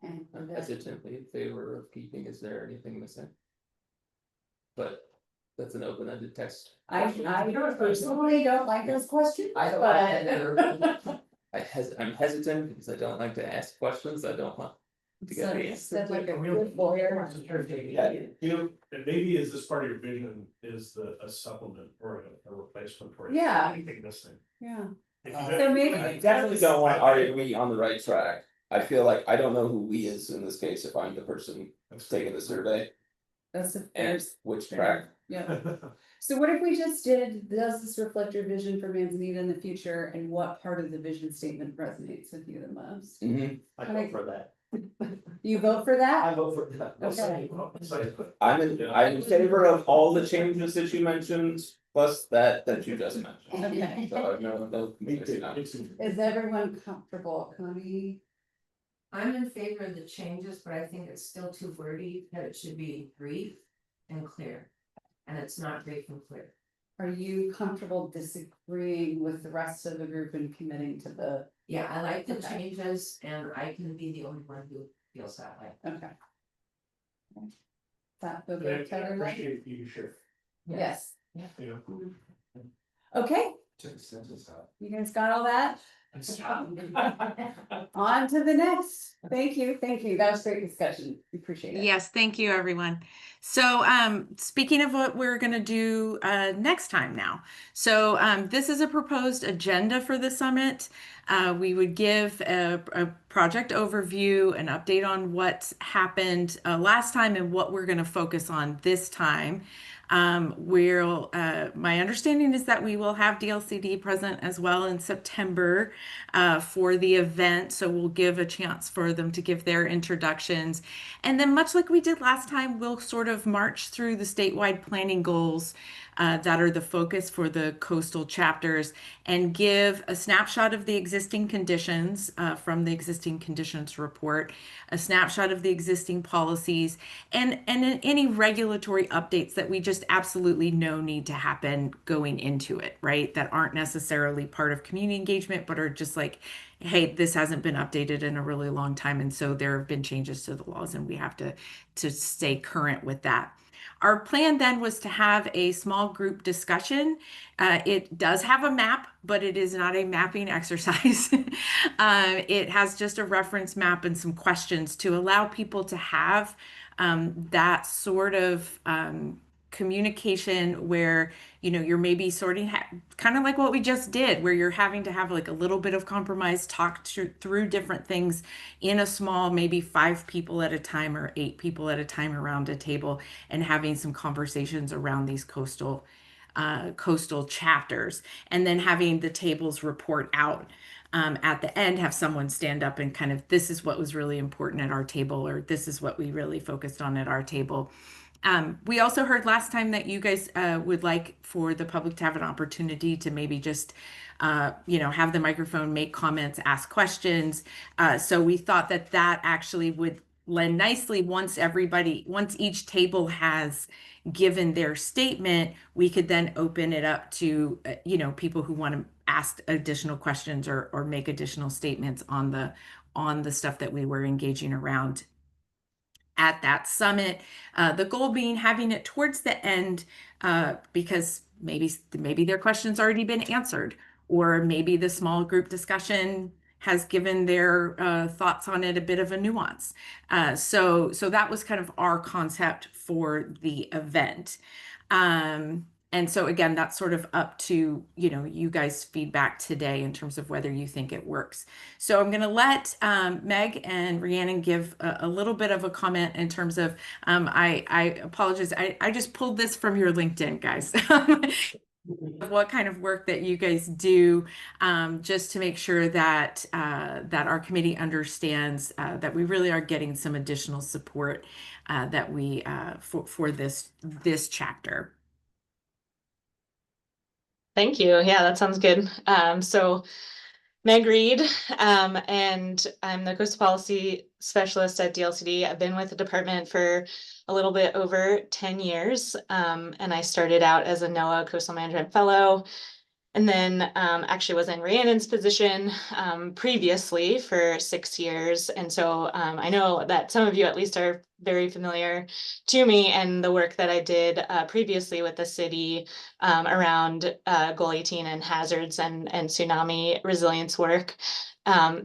And I'm put that- hesitantly in favor of keeping, is there anything missing? But that's an open-ended text. I personally don't like those questions, I don't like that but. either. I'm hesitant because I don't like to ask questions, I don't want to get the answer. Said like a real lawyer. Yeah. You know, and maybe is this part of your vision is a supplement or a replacement for Yeah. anything missing? Yeah, If you so don't- maybe. I definitely don't want, are we on the right track? I feel like I don't know who we is in this case if I'm the person taking the survey That's a and which track. yeah. So what if we just did, does this reflect your vision for Manzanita in the future, and what part of the vision statement resonates with you the most? I vote for that. You vote for that? vote for that. Okay. I'm in favor of all the changes that you mentioned, plus that you just mentioned. Okay, So I no. is everyone comfortable, Connie? I'm in favor of the changes, but I think it's still too wordy, that it should be brief and clear. And it's not brief and clear. Are you comfortable disagreeing with the rest of the group and committing to the, Yeah, I like the Okay. changes and I can be the only one who feels that way. okay. That feel I good to everyone? appreciate you share, Yes, you know. okay, Took a sentence out. you guys got all that? On to the next, thank you, that was great discussion, we appreciate it. Yes, thank you, everyone. So, speaking of what we're gonna do next time now. So, this is a proposed agenda for the summit. We would give a project overview, an update on what happened last time and what we're gonna focus on this time. My understanding is that we will have DLCD present as well in September for the event. So we'll give a chance for them to give their introductions. And then much like we did last time, we'll sort of march through the statewide planning goals that are the focus for the coastal chapters and give a snapshot of the existing conditions from the existing conditions report, a snapshot of the existing policies, and any regulatory updates that we just absolutely know need to happen going into it, right? That aren't necessarily part of community engagement, but are just like, hey, this hasn't been updated in a really long time, and so there have been changes to the laws, and we have to stay current with that. Our plan then was to have a small group discussion. It does have a map, but it is not a mapping exercise. It has just a reference map and some questions to allow people to have that sort of communication where you're maybe sorting kind of like what we just did, where you're having to have like a little bit of compromise, talk through different things in a small, maybe 5 people at a time or 8 people at a time around a table, and having some conversations around these coastal chapters, and then having the tables report out at the end, have someone stand up and kind of, this is what was really important at our table, or this is what we really focused on at our table. We also heard last time that you guys would like for the public to have an opportunity to maybe just, have the microphone, make comments, ask questions. So we thought that actually would lend nicely once each table has given their statement, we could then open it up to, people who want to ask additional questions or make additional statements on the stuff that we were engaging around at that summit. The goal being having it towards the end, because maybe their questions already been answered, or maybe the small group discussion has given their thoughts on it a bit of a nuance. So that was kind of our concept for the event. And so again, that's sort of up to, you guys' feedback today in terms of whether you think it works. So I'm going to let Meg and Rhiannon give a little bit of a comment in terms of, I apologize. I just pulled this from your LinkedIn, guys. What kind of work that you guys do, just to make sure that that our committee understands that we really are getting some additional support that we for this chapter. Thank you. Yeah, that sounds good. So Meg Reed, and I'm the Coastal Policy Specialist at DLCD. I've been with the department for a little bit over 10 years, and I started out as a NOAA Coastal Management Fellow, and then actually was in Rhiannon's position previously for 6 years. And so I know that some of you at least are very familiar to me and the work that I did previously with the city around Goal 18 and hazards and tsunami resilience work.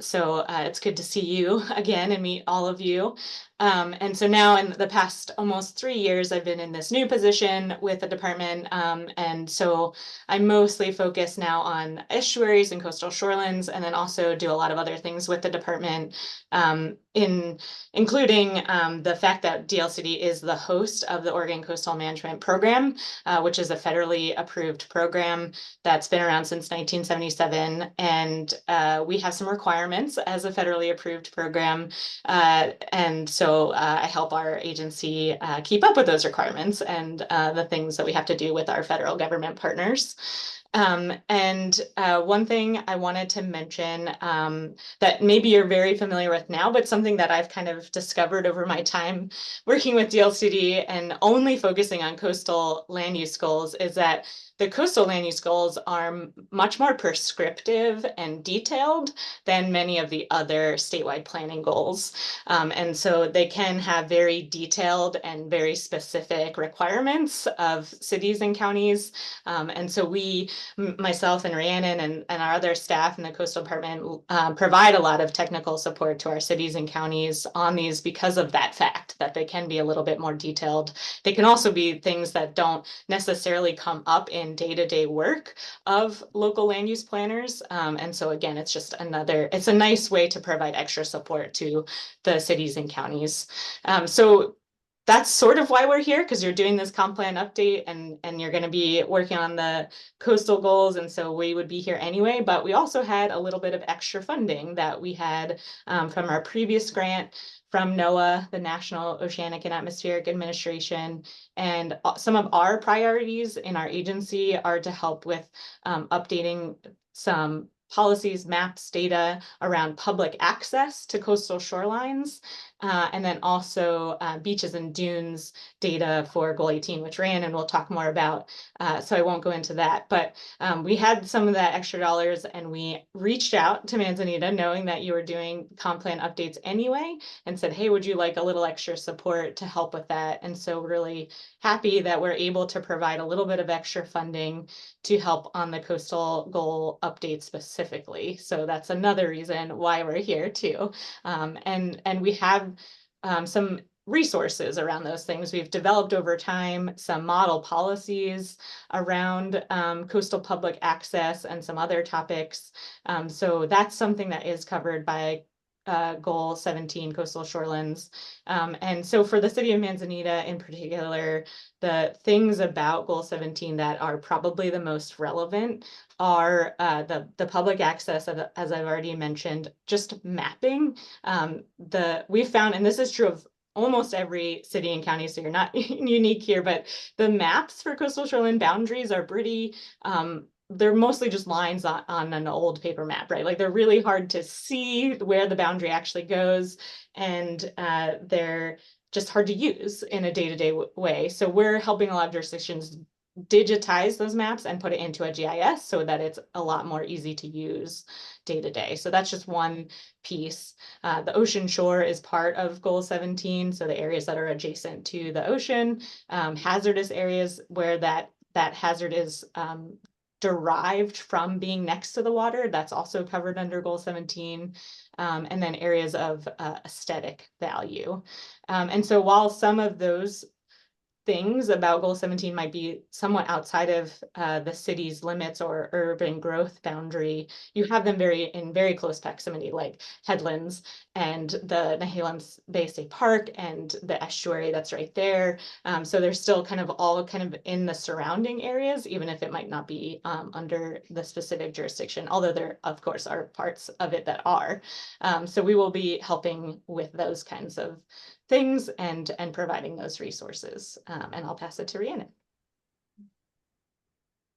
So it's good to see you again and meet all of you. And so now in the past almost 3 years, I've been in this new position with the department. And so I mostly focus now on estuaries and coastal shorelands, and then also do a lot of other things with the department, including the fact that DLCD is the host of the Oregon Coastal Management Program, which is a federally approved program that's been around since 1977. And we have some requirements as a federally approved program. And so I help our agency keep up with those requirements and the things that we have to do with our federal government partners. And one thing I wanted to mention that maybe you're very familiar with now, but something that I've kind of discovered over my time working with DLCD and only focusing on coastal land use goals is that the coastal land use goals are much more prescriptive and detailed than many of the other statewide planning goals. And so they can have very detailed and very specific requirements of cities and counties. And so we, myself and Rhiannon and our other staff in the coastal department provide a lot of technical support to our cities and counties on these because of that fact that they can be a little bit more detailed. They can also be things that don't necessarily come up in day-to-day work of local land use planners. And so again, it's just it's a nice way to provide extra support to the cities and counties. So that's sort of why we're here, because you're doing this comp plan update and you're going to be working on the coastal goals. And so we would be here anyway, but we also had a little bit of extra funding that we had from our previous grant from NOAA, the National Oceanic and Atmospheric Administration. And some of our priorities in our agency are to help with updating some policies, maps, data around public access to coastal shorelines, and then also beaches and dunes data for Goal 18, which Rhiannon will talk more about, so I won't go into that. But we had some of that extra dollars and we reached out to Manzanita knowing that you were doing comp plan updates anyway and said, hey, would you like a little extra support to help with that? And so really happy that we're able to provide a little bit of extra funding to help on the coastal goal update specifically. So that's another reason why we're here too. And we have some resources around those things. We've developed over time some model policies around coastal public access and some other topics. So that's something that is covered by Goal 17 coastal shorelands. And so for the city of Manzanita in particular, the things about Goal 17 that are probably the most relevant are the public access, as I've already mentioned, just mapping. We've found, and this is true of almost every city and county, so you're not unique here, but the maps for coastal shoreline boundaries are pretty, they're mostly just lines on an old paper map, right? Like they're really hard to see where the boundary actually goes, and they're just hard to use in a day-to-day way. So we're helping a lot of jurisdictions digitize those maps and put it into a GIS so that it's a lot more easy to use day to day. So that's just one piece. The ocean shore is part of goal 17. So the areas that are adjacent to the ocean, hazardous areas where that hazard is derived from being next to the water, that's also covered under goal 17. And then areas of aesthetic value. And so while some of those things about goal 17 might be somewhat outside of the city's limits or urban growth boundary, you have them in very close proximity, like headlands and the Nehalem Bay State Park and the estuary that's right there. So they're still kind of all kind of in the surrounding areas, even if it might not be under the specific jurisdiction, although there of course are parts of it that are. So we will be helping with those kinds of things and providing those resources. And I'll pass it to Rhiannon.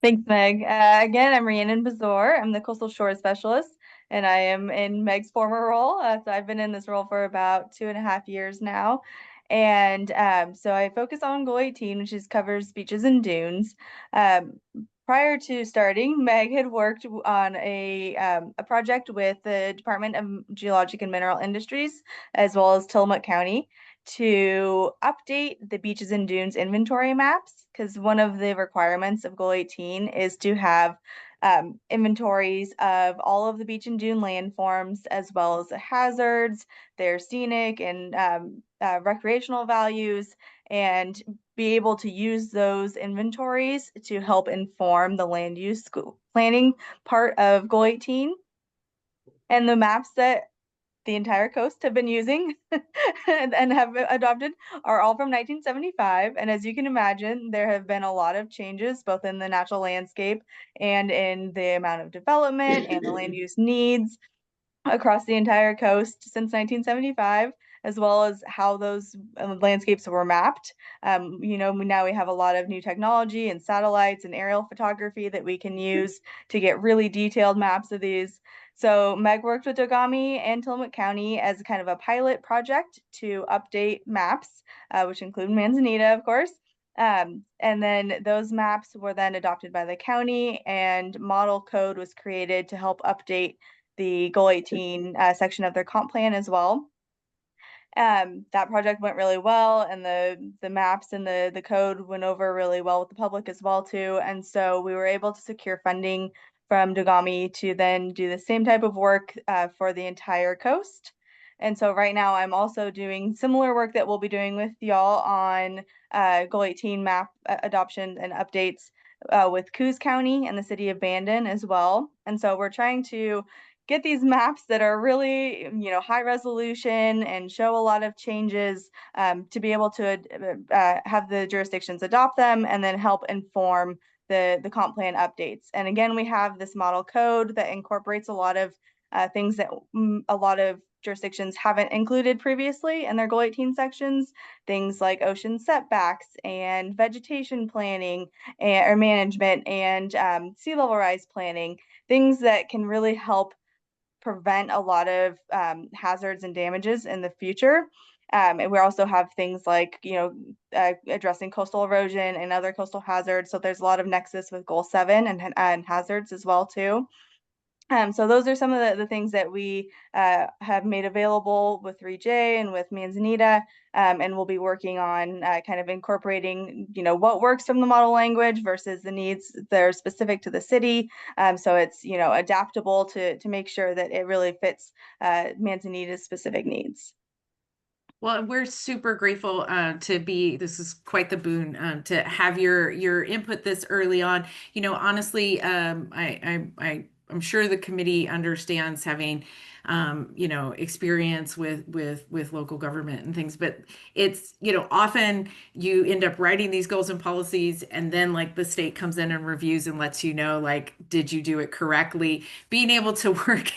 Thanks, Meg. Again, I'm Rhiannon Bazor. I'm the Coastal Shore Specialist, and I am in Meg's former role. So I've been in this role for about 2.5 years now. And so I focus on Goal 18, which covers beaches and dunes. Prior to starting, Meg had worked on a project with the Department of Geologic and Mineral Industries, as well as Tillamook County, to update the beaches and dunes inventory maps, because one of the requirements of Goal 18 is to have inventories of all of the beach and dune landforms, as well as the hazards, their scenic and recreational values, and be able to use those inventories to help inform the land use planning part of Goal 18. And the maps that the entire coast have been using and have adopted are all from 1975. And as you can imagine, there have been a lot of changes both in the natural landscape and in the amount of development and the land use needs across the entire coast since 1975, as well as how those landscapes were mapped. Now we have a lot of new technology and satellites and aerial photography that we can use to get really detailed maps of these. So Meg worked with Dogami and Tillamook County as kind of a pilot project to update maps, which include Manzanita, of course. And then those maps were then adopted by the county, and model code was created to help update the Goal 18 section of their comp plan as well. That project went really well, and the maps and the code went over really well with the public as well too. And so we were able to secure funding from Dogami to then do the same type of work for the entire coast. And so right now I'm also doing similar work that we'll be doing with y'all on Goal 18 map adoption and updates with Coos County and the city of Bandon as well. And so we're trying to get these maps that are really, high resolution and show a lot of changes to be able to have the jurisdictions adopt them and then help inform the comp plan updates. And again, we have this model code that incorporates a lot of things that a lot of jurisdictions haven't included previously in their Goal 18 sections, things like ocean setbacks and vegetation planning or management and sea level rise planning, things that can really help prevent a lot of hazards and damages in the future. And we also have things like, addressing coastal erosion and other coastal hazards. So there's a lot of nexus with Goal 7 and hazards as well too. So those are some of the things that we have made available with 3J and with Manzanita, and we'll be working on kind of incorporating, what works from the model language versus the needs that are specific to the city. So it's, adaptable to make sure that it really fits Manzanita's specific needs. Well, we're super grateful this is quite the boon to have your input this early on. Honestly, I'm sure the committee understands having experience with local government and things, but it's, often you end up writing these goals and policies, and then like the state comes in and reviews and lets you know, like, did you do it correctly? Being able to work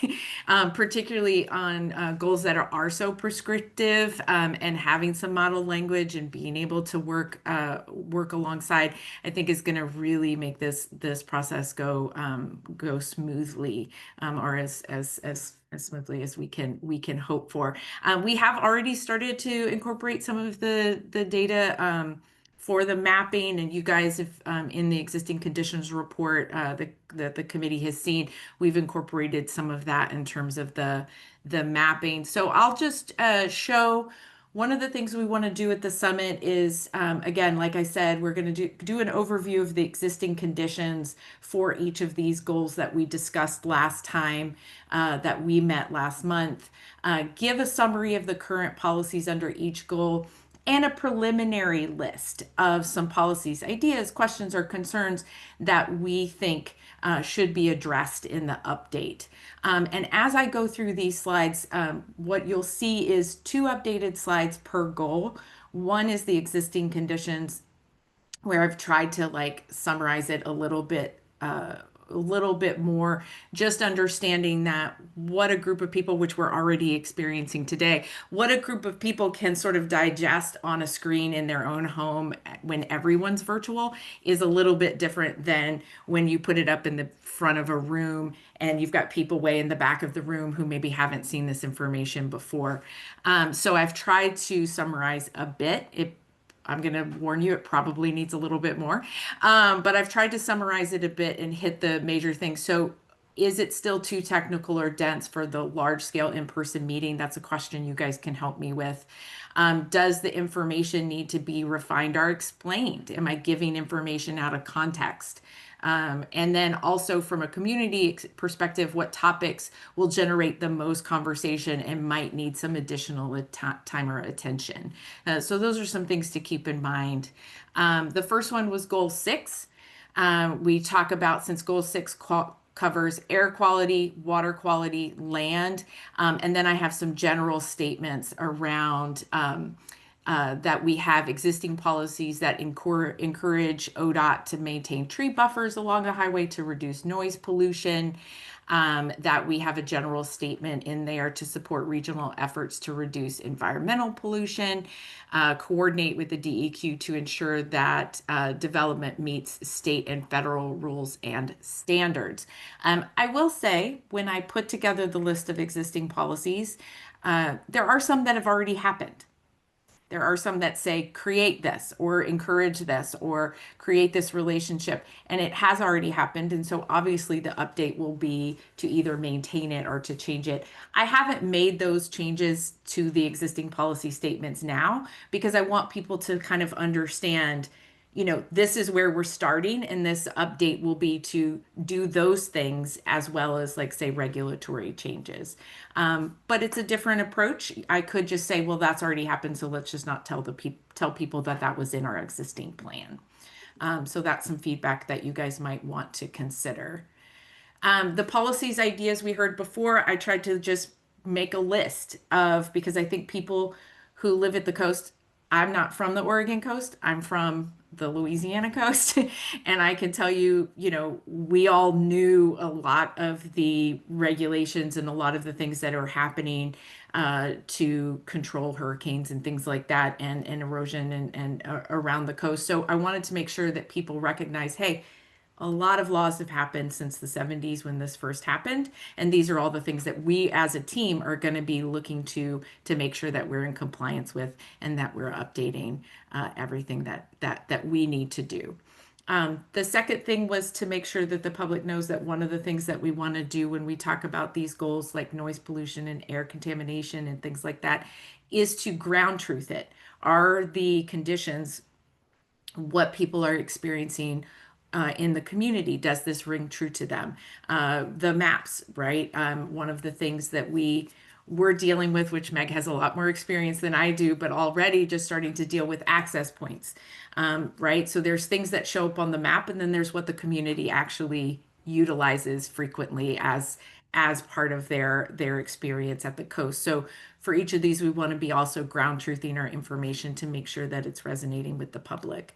particularly on goals that are so prescriptive, and having some model language and being able to work alongside, I think is going to really make this process go smoothly, or as smoothly as we can hope for. We have already started to incorporate some of the data for the mapping, and you guys have in the existing conditions report that the committee has seen, we've incorporated some of that in terms of the mapping. So I'll just show. One of the things we want to do at the summit is, again, like I said, we're going to do an overview of the existing conditions for each of these goals that we discussed last time, that we met last month. Give a summary of the current policies under each goal and a preliminary list of some policies, ideas, questions, or concerns that we think should be addressed in the update. And as I go through these slides, what you'll see is 2 updated slides per goal. One is the existing conditions, where I've tried to like summarize it a little bit more, just understanding that what a group of people, which we're already experiencing today, what a group of people can sort of digest on a screen in their own home when everyone's virtual is a little bit different than when you put it up in the front of a room and you've got people way in the back of the room who maybe haven't seen this information before. So I've tried to summarize a bit. I'm going to warn you, it probably needs a little bit more. But I've tried to summarize it a bit and hit the major things. So is it still too technical or dense for the large scale in-person meeting? That's a question you guys can help me with. Does the information need to be refined or explained? Am I giving information out of context? And then also from a community perspective, what topics will generate the most conversation and might need some additional time or attention. So those are some things to keep in mind. The first one was goal 6. We talk about, since goal 6 covers air quality, water quality, land, and then I have some general statements around that we have existing policies that encourage ODOT to maintain tree buffers along the highway to reduce noise pollution, that we have a general statement in there to support regional efforts to reduce environmental pollution, coordinate with the DEQ to ensure that development meets state and federal rules and standards. I will say, when I put together the list of existing policies, there are some that have already happened. There are some that say create this or encourage this or create this relationship, and it has already happened. And so obviously the update will be to either maintain it or to change it. I haven't made those changes to the existing policy statements now because I want people to kind of understand, you know, this is where we're starting, and this update will be to do those things as well as, like, say, regulatory changes. But it's a different approach. I could just say, well, that's already happened, so let's just not tell people that that was in our existing plan. So that's some feedback that you guys might want to consider. The policies ideas we heard before, I tried to just make a list of, because I think people who live at the coast, I'm not from the Oregon coast, I'm from the Louisiana coast. And I can tell you, you know, we all knew a lot of the regulations and a lot of the things that are happening to control hurricanes and things like that, and erosion and around the coast. So I wanted to make sure that people recognize, hey, a lot of laws have happened since the 70s when this first happened, and these are all the things that we as a team are going to be looking to make sure that we're in compliance with and that we're updating everything that we need to do. The second thing was to make sure that the public knows that one of the things that we want to do when we talk about these goals, like noise pollution and air contamination and things like that, is to ground truth it. Are the conditions what people are experiencing in the community? Does this ring true to them? The maps, right? One of the things that we're dealing with, which Meg has a lot more experience than I do, but already just starting to deal with access points, right? So there's things that show up on the map, and then there's what the community actually utilizes frequently as part of their experience at the coast. So for each of these, we want to be also ground truthing our information to make sure that it's resonating with the public.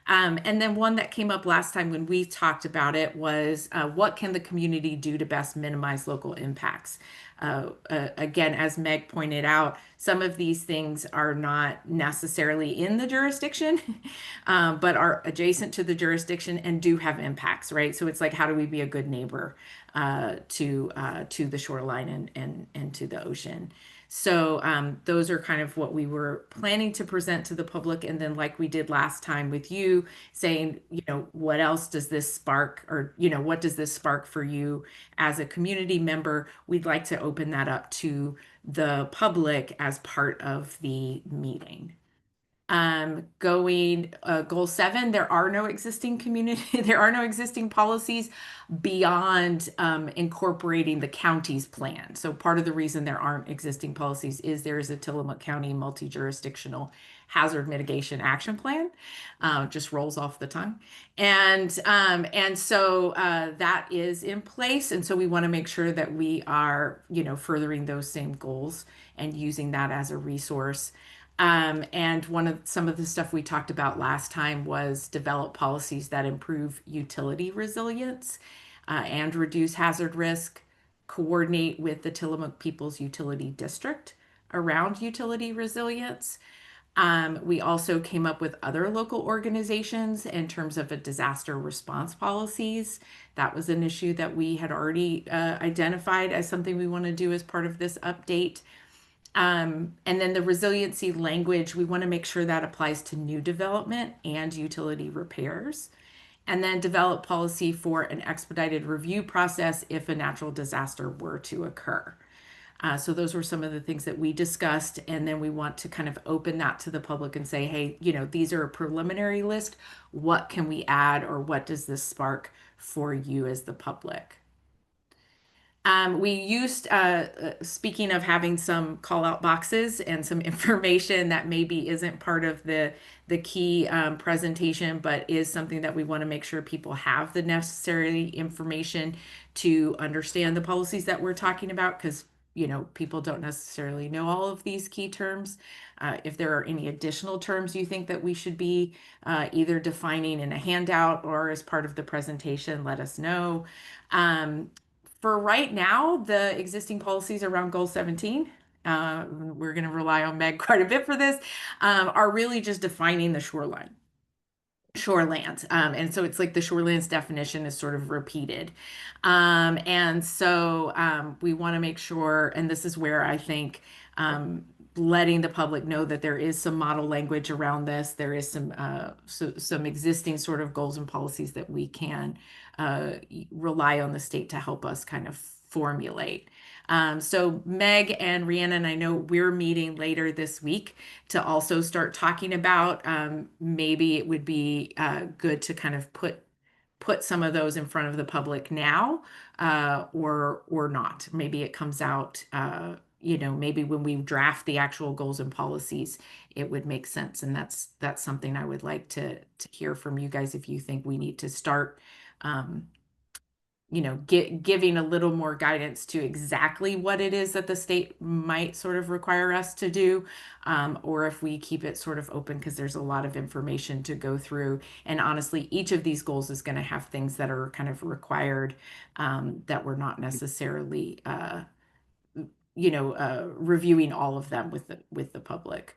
And then one that came up last time when we talked about it was what can the community do to best minimize local impacts? Again, as Meg pointed out, some of these things are not necessarily in the jurisdiction, but are adjacent to the jurisdiction and do have impacts, right? So it's like, how do we be a good neighbor to the shoreline and to the ocean? So those are kind of what we were planning to present to the public. And then like we did last time with you, saying, what else does this spark, or, what does this spark for you as a community member? We'd like to open that up to the public as part of the meeting. Goal 7, there are no existing there are no existing policies beyond incorporating the county's plan. So part of the reason there aren't existing policies is there is a Tillamook County multi-jurisdictional hazard mitigation action plan. Just rolls off the tongue. And so that is in place. And so we want to make sure that we are, furthering those same goals and using that as a resource. And some of the stuff we talked about last time was develop policies that improve utility resilience and reduce hazard risk, coordinate with the Tillamook People's Utility District around utility resilience. We also came up with other local organizations in terms of a disaster response policies. That was an issue that we had already identified as something we want to do as part of this update. And then the resiliency language, we want to make sure that applies to new development and utility repairs. And then develop policy for an expedited review process if a natural disaster were to occur. So those were some of the things that we discussed. And then we want to kind of open that to the public and say, hey, these are a preliminary list. What can we add, or what does this spark for you as the public? We used, speaking of having some call out boxes and some information that maybe isn't part of the key presentation, but is something that we want to make sure people have the necessary information to understand the policies that we're talking about, because people don't necessarily know all of these key terms. If there are any additional terms you think that we should be either defining in a handout or as part of the presentation, let us know. For right now, the existing policies around Goal 17, we're going to rely on Meg quite a bit for this, are really just defining the shorelands. And so it's like the shorelands definition is sort of repeated. And so we want to make sure, and this is where I think letting the public know that there is some model language around this. There is some existing sort of goals and policies that we can rely on the state to help us kind of formulate. So Meg and Rhiannon, I know we're meeting later this week to also start talking about maybe it would be good to kind of put some of those in front of the public now or not. Maybe it comes out, maybe when we draft the actual goals and policies, it would make sense. And that's something I would like to hear from you guys if you think we need to start giving a little more guidance to exactly what it is that the state might sort of require us to do, or if we keep it sort of open because there's a lot of information to go through. And honestly, each of these goals is going to have things that are kind of required that we're not necessarily reviewing all of them with the public.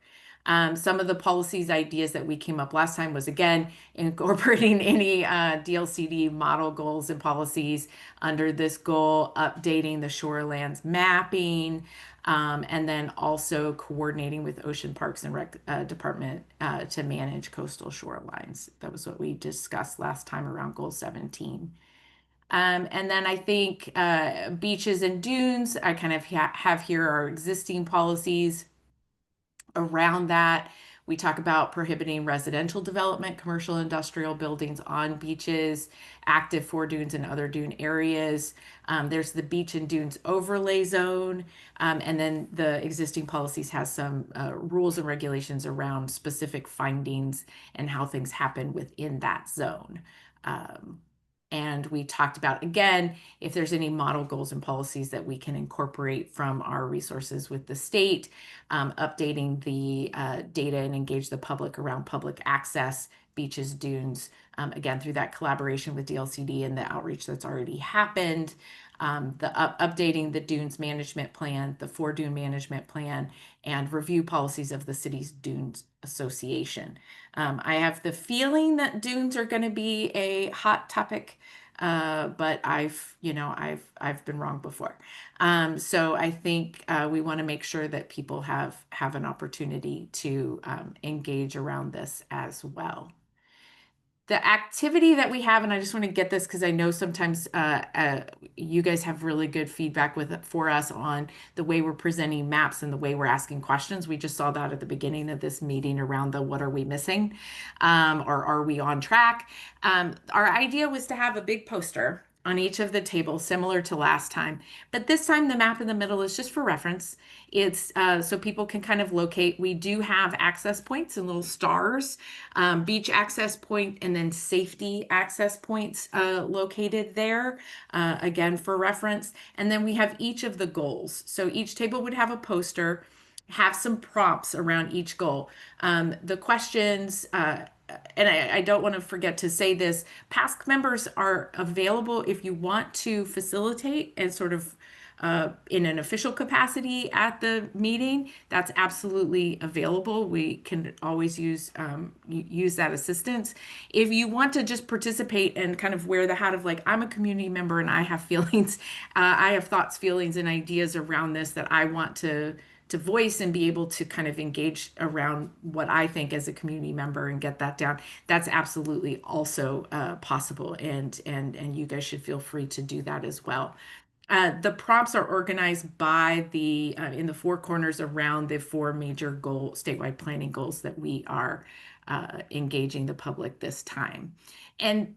Some of the policies ideas that we came up last time was, again, incorporating any DLCD model goals and policies under this goal, updating the shorelands mapping, and then also coordinating with Ocean Parks and Rec Department to manage coastal shorelines. That was what we discussed last time around Goal 17. And then I think beaches and dunes, I kind of have here our existing policies around that. We talk about prohibiting residential development, commercial industrial buildings on beaches, active for dunes and other dune areas. There's the beach and dunes overlay zone. And then the existing policies has some rules and regulations around specific findings and how things happen within that zone. And we talked about, again, if there's any model goals and policies that we can incorporate from our resources with the state, updating the data and engage the public around public access, beaches, dunes, again, through that collaboration with DLCD and the outreach that's already happened, updating the dunes management plan, the for dune management plan, and review policies of the city's dunes association. I have the feeling that dunes are going to be a hot topic but I've been wrong before. So I think we want to make sure that people have an opportunity to engage around this as well. The activity that we have, and I just want to get this because I know sometimes you guys have really good feedback for us on the way we're presenting maps and the way we're asking questions. We just saw that at the beginning of this meeting around the what are we missing, or are we on track? Our idea was to have a big poster on each of the tables, similar to last time, but this time the map in the middle is just for reference. It's so people can kind of locate. We do have access points and little stars, beach access point, and then safety access points located there, again for reference. And then we have each of the goals. So each table would have a poster, have some prompts around each goal. The questions, and I don't want to forget to say this, PASC members are available if you want to facilitate and sort of in an official capacity at the meeting. That's absolutely available. We can always use that assistance. If you want to just participate and kind of wear the hat of like, I'm a community member and I have feelings, I have thoughts, feelings, and ideas around this that I want to voice and be able to kind of engage around what I think as a community member and get that down. That's absolutely also possible, and you guys should feel free to do that as well. The prompts are organized by the in the four corners around the four major statewide planning goals that we are engaging the public this time. And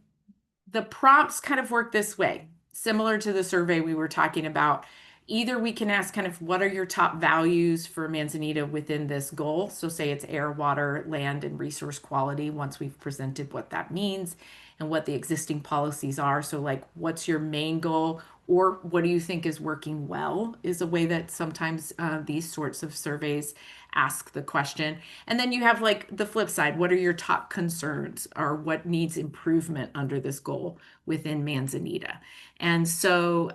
the prompts kind of work this way, similar to the survey we were talking about. Either we can ask kind of what are your top values for Manzanita within this goal? So say it's air, water, land, and resource quality once we've presented what that means and what the existing policies are. So like, what's your main goal? Or what do you think is working well is a way that sometimes these sorts of surveys ask the question. And then you have like the flip side. What are your top concerns or what needs improvement under this goal within Manzanita? And so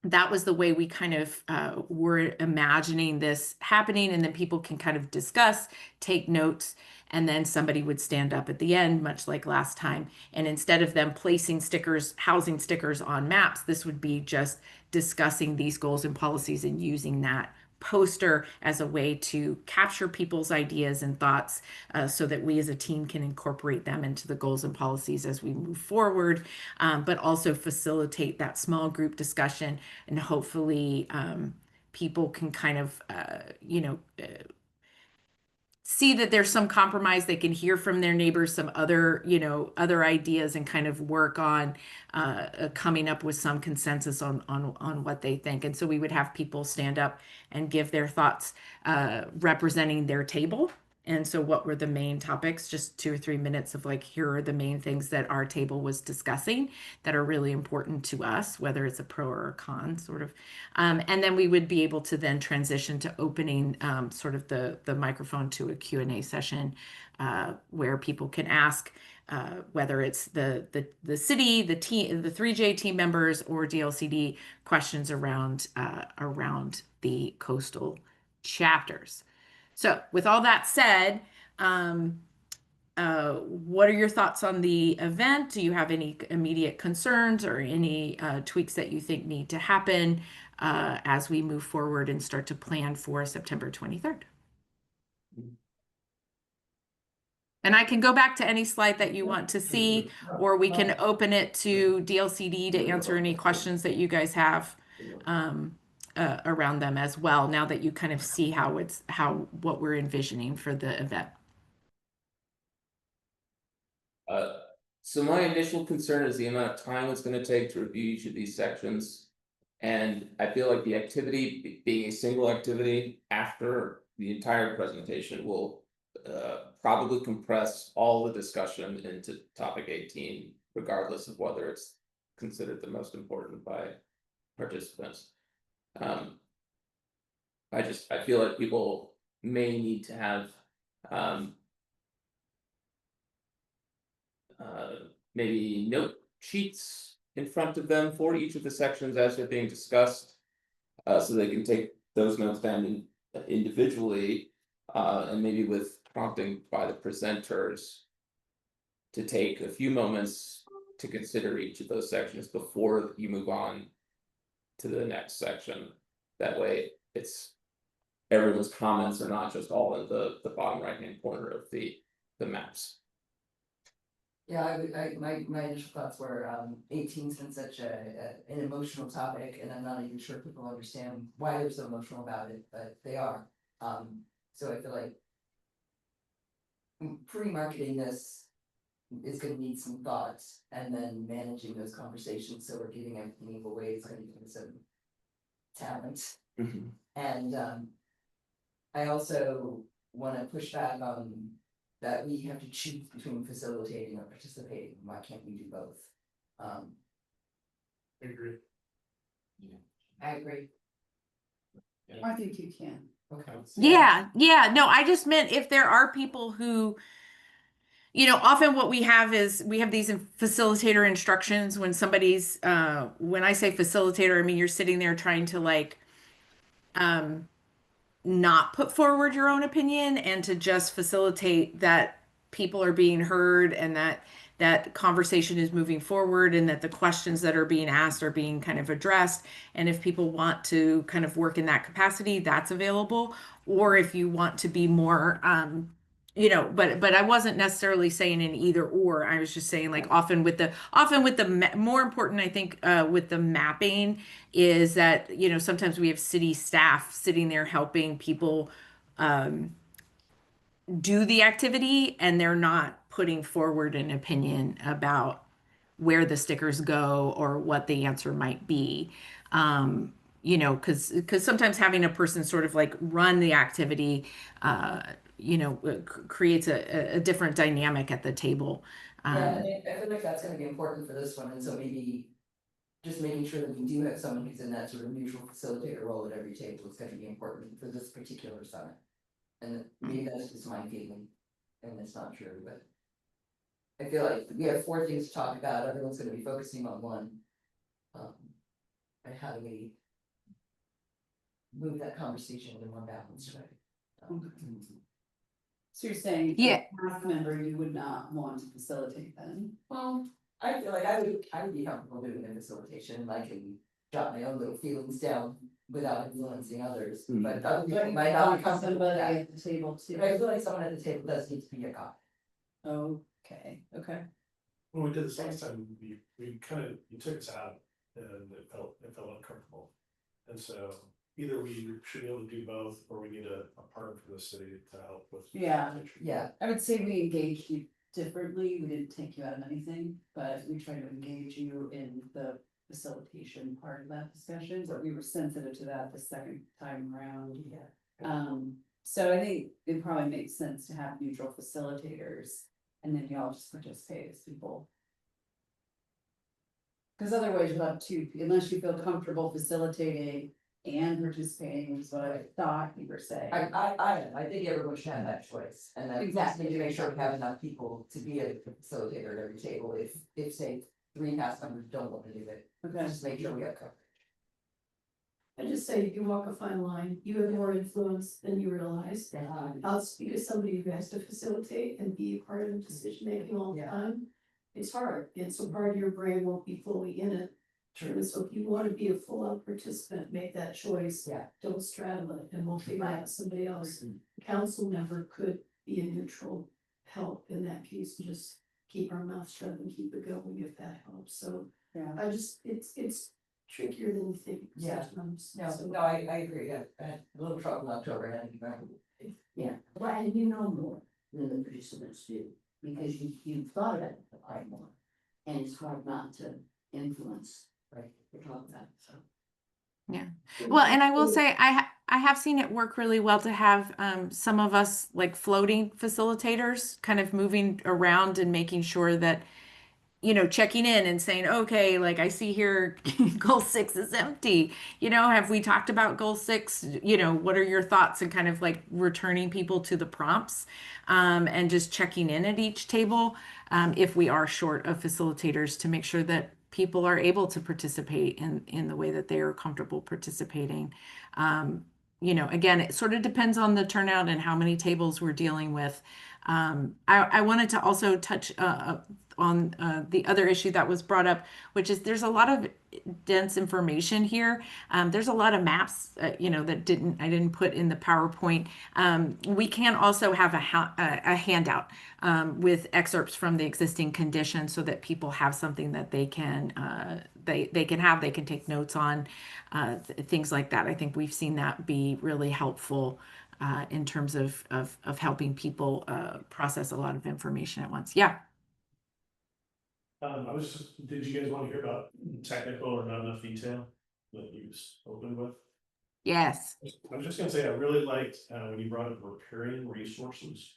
that was the way we kind of were imagining this happening. And then people can kind of discuss, take notes, and then somebody would stand up at the end, much like last time. And instead of them placing stickers, housing stickers on maps, this would be just discussing these goals and policies and using that poster as a way to capture people's ideas and thoughts so that we as a team can incorporate them into the goals and policies as we move forward, but also facilitate that small group discussion, and hopefully people can kind of, see that there's some compromise. They can hear from their neighbors some other, other ideas, and kind of work on coming up with some consensus on what they think. And so we would have people stand up and give their thoughts representing their table. And so what were the main topics? Just 2 or 3 minutes of like, here are the main things that our table was discussing that are really important to us, whether it's a pro or a con sort of. And then we would be able to then transition to opening sort of the microphone to a Q&A session where people can ask whether it's the city, the 3J team members, or DLCD questions around the coastal chapters. So with all that said, what are your thoughts on the event? Do you have any immediate concerns or any tweaks that you think need to happen as we move forward and start to plan for September 23rd? And I can go back to any slide that you want to see, or we can open it to DLCD to answer any questions that you guys have around them as well, now that you kind of see what we're envisioning for the event. So my initial concern is the amount of time it's gonna take to review each of these sections. And I feel like the activity being a single activity after the entire presentation will probably compress all the discussion into topic 18, regardless of whether it's considered the most important by participants. I feel like people may need to have maybe note sheets in front of them for each of the sections as they're being discussed, so they can take those notes down individually, and maybe with prompting by the presenters to take a few moments to consider each of those sections before you move on to the next section. That way, it's everyone's comments are not just all in the bottom right hand corner of the maps. Yeah, my initial thoughts were, 18's been such an emotional topic, and I'm not even sure people understand why they're so emotional about it, but they are. So I feel like pre-marketing this is gonna need some thoughts, and then managing those conversations, so we're giving everything away, is gonna need some talent. And, I also wanna push back on that we have to choose between facilitating or participating. Why can't we do both? I agree. I agree. I think you can. Okay. Yeah, no, I just meant if there are people who, often what we have is we have these facilitator instructions when somebody's, when I say facilitator, I mean, you're sitting there trying to like, not put forward your own opinion and to just facilitate that people are being heard and that conversation is moving forward and that the questions that are being asked are being kind of addressed. And if people want to kind of work in that capacity, that's available. Or if you want to be more, but I wasn't necessarily saying an either or. I was just saying like more important, I think, with the mapping is that, sometimes we have city staff sitting there helping people do the activity and they're not putting forward an opinion about where the stickers go or what the answer might be. Because sometimes having a person sort of like run the activity, creates a different dynamic at the table. Yeah, and I feel like that's gonna be important for this one, and so maybe just making sure that we do have someone who's in that sort of neutral facilitator role at every table is gonna be important for this particular summit. And maybe that's just my feeling, and it's not true, but I feel like we have 4 things to talk about, everyone's gonna be focusing on one. And how do we move that conversation in a more balanced way? So you're saying, Yeah. staff member, you would not want to facilitate then? Well, I feel like I would be comfortable doing a facilitation, I can jot my own little feelings down without influencing others, but other people might not be comfortable with Somebody that. at the table too. But I feel like someone at the table does need to be a cop. Okay. When we did this last time, we kind of, you took us out and it felt uncomfortable. And so either we should be able to do both, or we need a partner from the city to help with. Yeah. Yeah. I would say we engaged you differently. We didn't take you out of anything, but we tried to engage you in the facilitation part of that discussion, but we were sensitive to that the second time around. Yeah. So I think it probably makes sense to have neutral facilitators and then y'all just participate as people. Because otherwise you'll have two, unless you feel comfortable facilitating and participating is what I thought you were saying. I think everyone should have that choice, and then we just Exactly. need to make sure we have enough people to be a facilitator at every table, if say 3 cast members don't want to do it, Okay. just make sure we have coverage. I just say you walk a fine line, you have more influence than you realize. I'll speak to somebody who has to facilitate and be a part of the decision making all the Yeah. time. It's hard, and so part of your brain won't be fully in it. And so if you wanna be a full out participant, make that choice. Yeah. Don't straddle it, and we'll figure out somebody else. Council member could be a neutral help in that case, just keep our mouth shut and keep it going if that helps, so. Yeah. It's trickier than you think Yeah. sometimes. No, so. no, I agree, I had a little trouble in October, and I think Yeah, well, and you know more than the participants do, because you've thought about it a lot more. And it's hard not to influence, right, we're talking about, so. Yeah. Well, and I will say I have seen it work really well to have some of us like floating facilitators kind of moving around and making sure that, checking in and saying, okay, like I see here goal 6 is empty. Have we talked about goal 6? What are your thoughts, and kind of like returning people to the prompts and just checking in at each table if we are short of facilitators, to make sure that people are able to participate in the way that they are comfortable participating. Again, it sort of depends on the turnout and how many tables we're dealing with. I wanted to also touch on the other issue that was brought up, which is there's a lot of dense information here. There's a lot of maps, you know, that I didn't put in the PowerPoint. We can also have a handout with excerpts from the existing conditions so that people have something that they can they can take notes on, things like that. I think we've seen that be really helpful in terms of helping people process a lot of information at once. Yeah. I was just, did you guys want to hear about technical or not enough detail that you just opened with? Yes. I was just gonna say, I really liked, when you brought up riparian resources.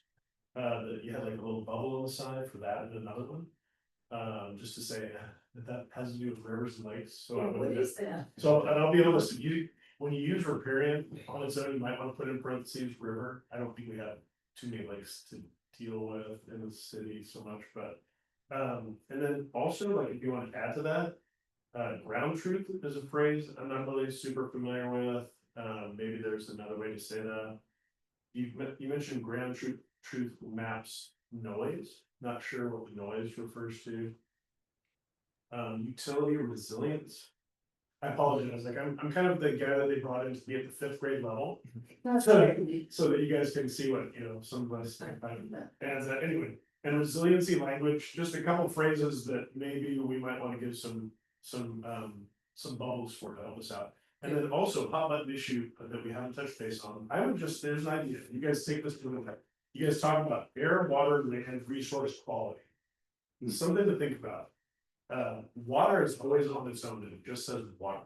That you had like a little bubble on the side for that and another one. Just to say that has to do with rivers and lakes, so. What is that? So, and I'll be honest, when you use riparian on its own, you might want to put in parentheses river. I don't think we have too many lakes to deal with in the city so much, but. And then also, like, if you want to add to that, ground truth is a phrase I'm not really super familiar with. Maybe there's another way to say that. You mentioned ground truth maps noise, not sure what the noise refers to. Utility resilience. I apologize, like I'm kind of the guy that they brought in to be at the 5th grade level. So that you guys can see what, you know, some of us think about it. And anyway, and resiliency language, just a couple phrases that maybe we might want to give some bubbles for to help us out. And then also hot button issue that we haven't touched base on. I would just, there's an idea, you guys take this to the next. You guys talk about air, water, land, resource quality. It's something to think about. Water is always on its own, and it just says water.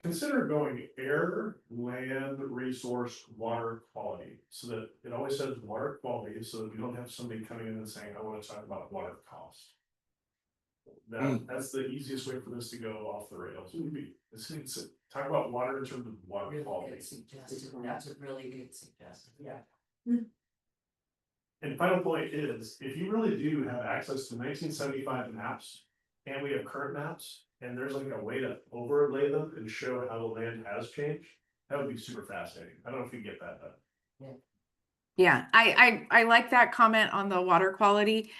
Consider going air, land, resource, water quality, so that it always says water quality, so that we don't have somebody coming in and saying, I want to talk about water cost. That's the easiest way for this to go off the rails. Would be talk about water in terms of water Really quality. good suggestion. That's a really good suggestion. Yeah. And final point is, if you really do have access to 1975 maps, and we have current maps, and there's like a way to overlay them and show how the land has changed, that would be super fascinating. I don't know if you get that, but. Yeah, I like that comment on the water quality.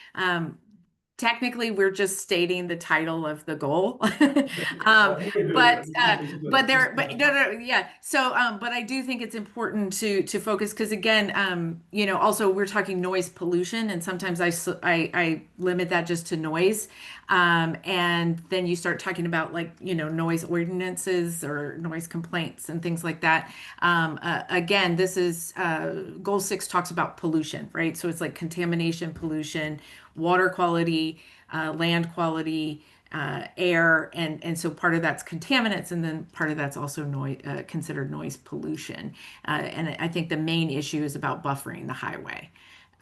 Technically, we're just stating the title of the goal. Yeah. So, but I do think it's important to focus because again, you know, also we're talking noise pollution, and sometimes I limit that just to noise. And then you start talking about like, you know, noise ordinances or noise complaints and things like that. Again, this is goal 6 talks about pollution, right? So it's like contamination, pollution, water quality, land quality, air, and so part of that's contaminants, and then part of that's also noise, considered noise pollution. And I think the main issue is about buffering the highway.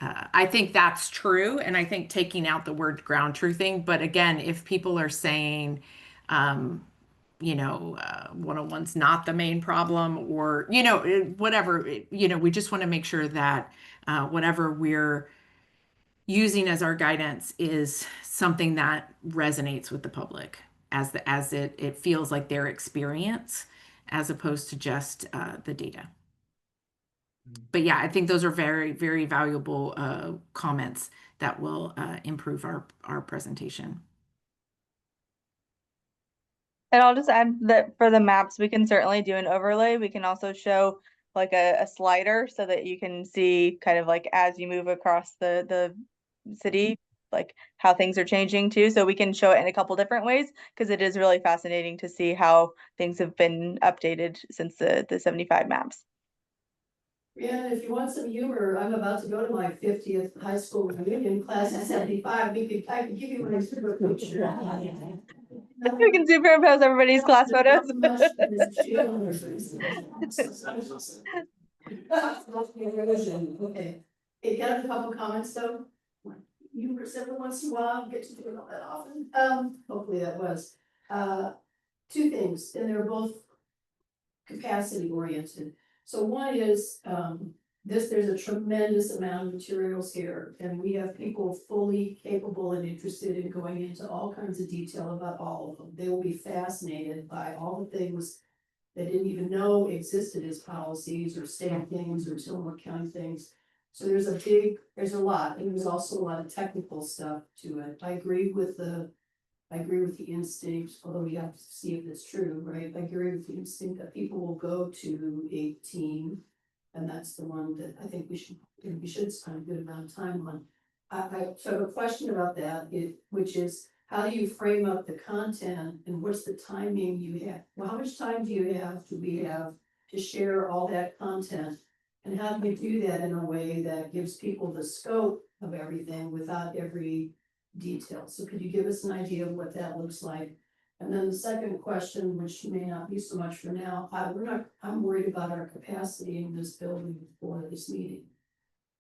I think that's true, and I think taking out the word ground truthing. But again, if people are saying, you know, 101's not the main problem, or, you know, whatever, you know, we just want to make sure that whatever we're using as our guidance is something that resonates with the public as it feels like their experience as opposed to just the data. But yeah, I think those are very, very valuable comments that will improve our presentation. And I'll just add that for the maps, we can certainly do an overlay. We can also show like a slider so that you can see kind of like as you move across the city, like how things are changing too. So we can show it in a couple different ways because it is really fascinating to see how things have been updated since the 75 maps. Yeah, if you want some humor, I'm about to go to my 50th high school reunion class of 75. I can give you my super picture. We can superimpose everybody's class photos. Okay, it got a couple comments though. Humor every once in a while, get to do it all that often. Hopefully that was. 2 things, and they're both capacity oriented. So one is, there's a tremendous amount of materials here, and we have people fully capable and interested in going into all kinds of detail about all of them. They will be fascinated by all the things they didn't even know existed as policies or state things or Tillamook County things. So there's a lot, and there's also a lot of technical stuff to it. I agree with the instinct, although we have to see if it's true, right? I agree with the instinct that people will go to a team. And that's the one that I think we should spend a good amount of time on. So I have a question about that, which is, how do you frame up the content and what's the timing you have? Well, how much time do we have to share all that content? And how do you do that in a way that gives people the scope of everything without every detail? So could you give us an idea of what that looks like? And then the second question, which may not be so much for now, I'm worried about our capacity in this building for this meeting.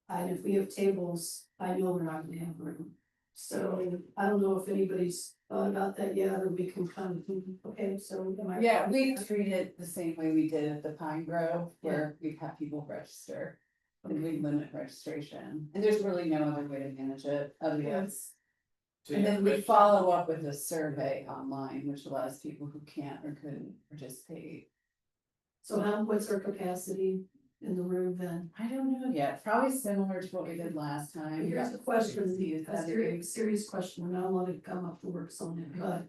And if we have tables, I know we're not gonna have room. So I don't know if anybody's thought about that yet, or we can kind of think, okay, so. Yeah, we treat it the same way we did at the Pine Grove, where we have people register. And we limit registration, and there's really no other way to manage it, other than. And then we follow up with a survey online, which allows people who can't or couldn't participate. So what's our capacity in the room then? I don't know yet, probably similar to what we did last time. Here's a question, a serious question, and I don't want to come up to work on it, but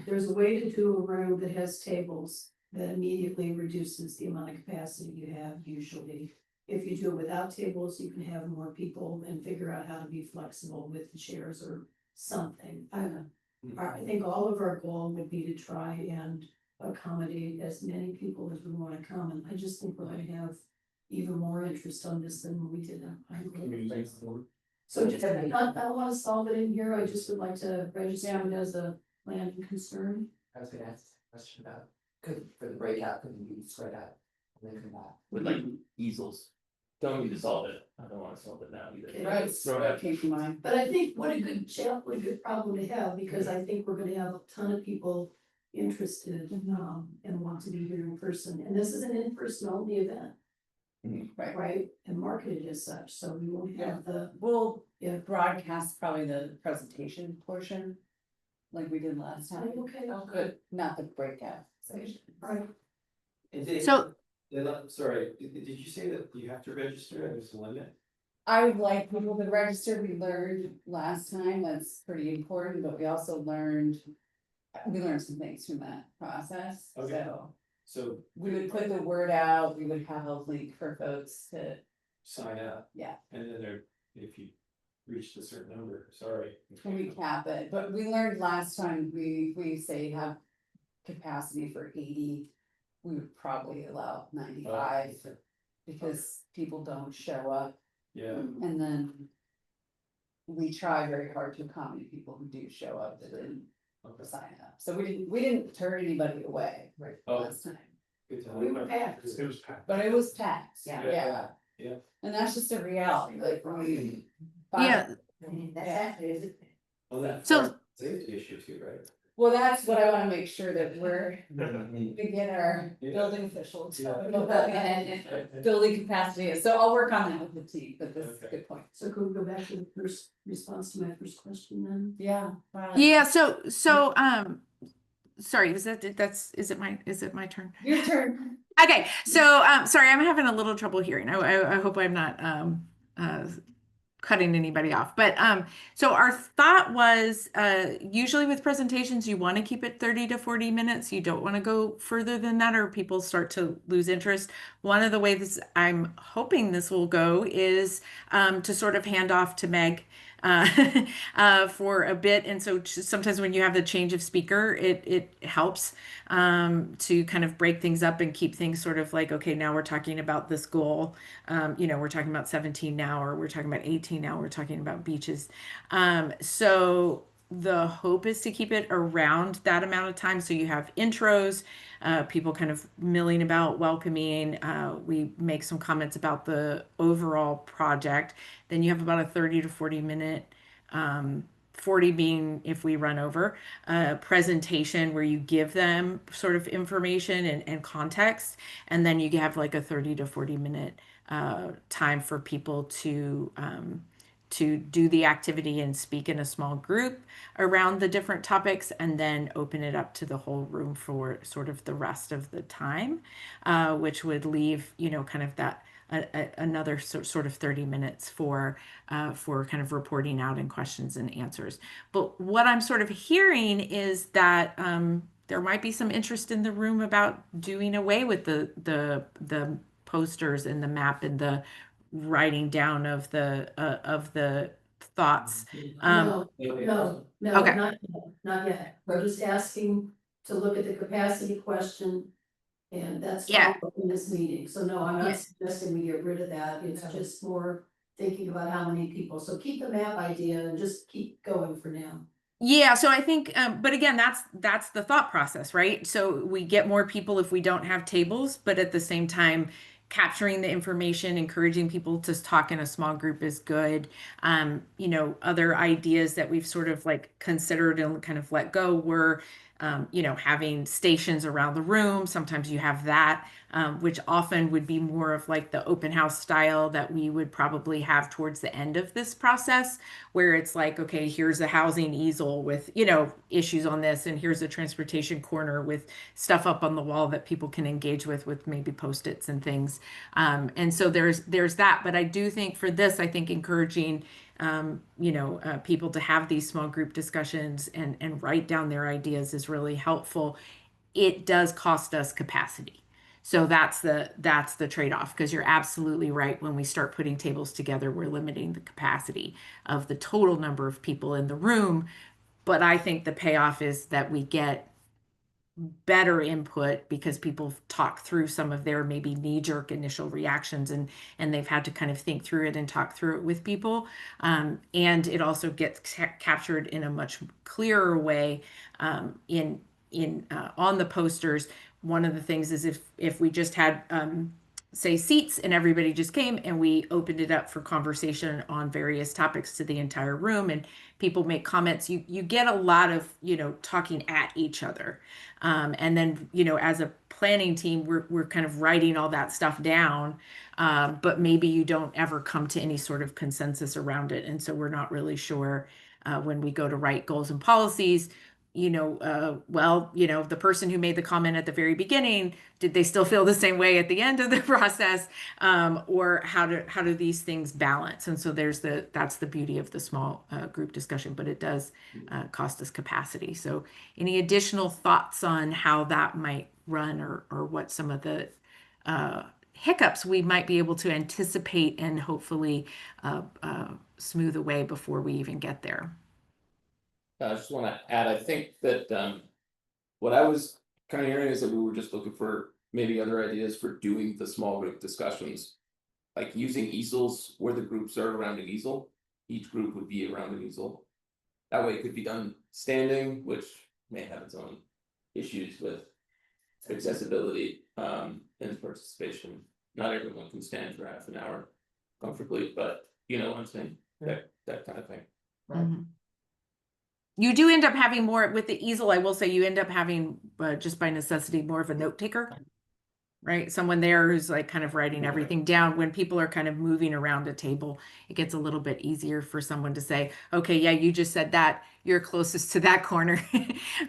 there's a way to do a room that has tables that immediately reduces the amount of capacity you have usually. If you do it without tables, you can have more people and figure out how to be flexible with the chairs or something. I think all of our goal would be to try and accommodate as many people as we want to come, and I just think we're going to have even more interest on this than we did. So just, I don't want to solve it in here, I just would like to register it as a planning concern. I was gonna ask a question about, for the breakout, could we spread out? And then come back. With like easels. Don't need to solve it. I don't wanna solve it now either. Okay. Right, Throw it out. keep in mind. But I think what a good problem to have, because I think we're gonna have a ton of people interested, and want to be here in person, and this is an in-person only event. Right, and marketed as such, so we won't have We'll broadcast probably the presentation portion. Like we did last time. Okay. Oh, good, not the breakout session. Right. So- Sorry, did you say that you have to register and there's a limit? I would like people to register, we learned last time, that's pretty important, but we also learned some things from that process, Okay. so. So We would put the word out, we would have a link for folks to, sign up. Yeah. And then if you reached a certain number, sorry. recap it, but we learned last time, we say have capacity for 80. We would probably allow 95, because people don't show up, Yeah, and then. We try very hard to accommodate people who do show up that didn't okay. sign up, so we didn't turn anybody away Oh, last time. good to know. We were packed. It was packed. But it was packed, Yeah. Yeah. and that's just a reality, like when we. Yeah. Well, that's So- safety issue too, right? Well, that's what I wanna make sure that we get our Yeah. building officials. Yeah. And building capacity is, so I'll work on that with the team, but this is a good point. So could we go back to the first response to my first question then? Yeah. wow. Yeah, so sorry, is it my turn? Your turn. Okay, so sorry, I'm having a little trouble hearing. I hope I'm not cutting anybody off. But so our thought was usually with presentations, you want to keep it 30 to 40 minutes. You don't want to go further than that, or people start to lose interest. One of the ways I'm hoping this will go is to sort of hand off to Meg for a bit. And so sometimes when you have the change of speaker, it helps to kind of break things up and keep things sort of like, okay, now we're talking about this goal. We're talking about 17 now, or we're talking about 18 now, we're talking about beaches. So the hope is to keep it around that amount of time. So you have intros, people kind of milling about, welcoming. We make some comments about the overall project. Then you have about a 30 to 40 minute, 40 being if we run over, presentation where you give them sort of information and context. And then you have like a 30 to 40 minute time for people to do the activity and speak in a small group around the different topics, and then open it up to the whole room for sort of the rest of the time, which would leave, kind of that another sort of 30 minutes for kind of reporting out and questions and answers. But what I'm sort of hearing is that there might be some interest in the room about doing away with the posters and the map and the writing down of the thoughts. No, no, Okay. not yet. We're just asking to look at the capacity question. And that's Yeah. followed up in this meeting. So no, I'm Yeah. not suggesting we get rid of that. It's just more thinking about how many people. So keep the map idea and just keep going for now. Yeah, so I think, but again, that's the thought process, right? So we get more people if we don't have tables, but at the same time, capturing the information, encouraging people to talk in a small group is good. Other ideas that we've sort of like considered and kind of let go were, having stations around the room. Sometimes you have that, which often would be more of like the open house style that we would probably have towards the end of this process, where it's like, okay, here's a housing easel with, issues on this, and here's a transportation corner with stuff up on the wall that people can engage with maybe post-its and things. And so there's that. But I do think for this, I think encouraging people to have these small group discussions and write down their ideas is really helpful. It does cost us capacity. So that's the trade-off, because you're absolutely right. When we start putting tables together, we're limiting the capacity of the total number of people in the room. But I think the payoff is that we get better input because people talk through some of their maybe knee-jerk initial reactions, and they've had to kind of think through it and talk through it with people. And it also gets captured in a much clearer way in on the posters. One of the things is if we just had say seats and everybody just came and we opened it up for conversation on various topics to the entire room, and people make comments, you get a lot of talking at each other. And then, as a planning team, we're kind of writing all that stuff down, but maybe you don't ever come to any sort of consensus around it. And so we're not really sure when we go to write goals and policies, the person who made the comment at the very beginning, did they still feel the same way at the end of the process? Or how do these things balance? And so that's the beauty of the small group discussion, but it does cost us capacity. So any additional thoughts on how that might run, or what some of the hiccups we might be able to anticipate and hopefully smooth away before we even get there? I just want to add, I think that what I was kind of hearing is that we were just looking for maybe other ideas for doing the small group discussions. Like using easels where the groups are around an easel. Each group would be around an easel. That way it could be done standing, which may have its own issues with accessibility and participation. Not everyone can stand for half an hour comfortably, but you know what I'm saying? That kind of thing. Mhm. You do end up having more with the easel. I will say you end up having just by necessity more of a note taker, right? Someone there who's like kind of writing everything down. When people are kind of moving around a table, it gets a little bit easier for someone to say, okay, yeah, you just said that, you're closest to that corner.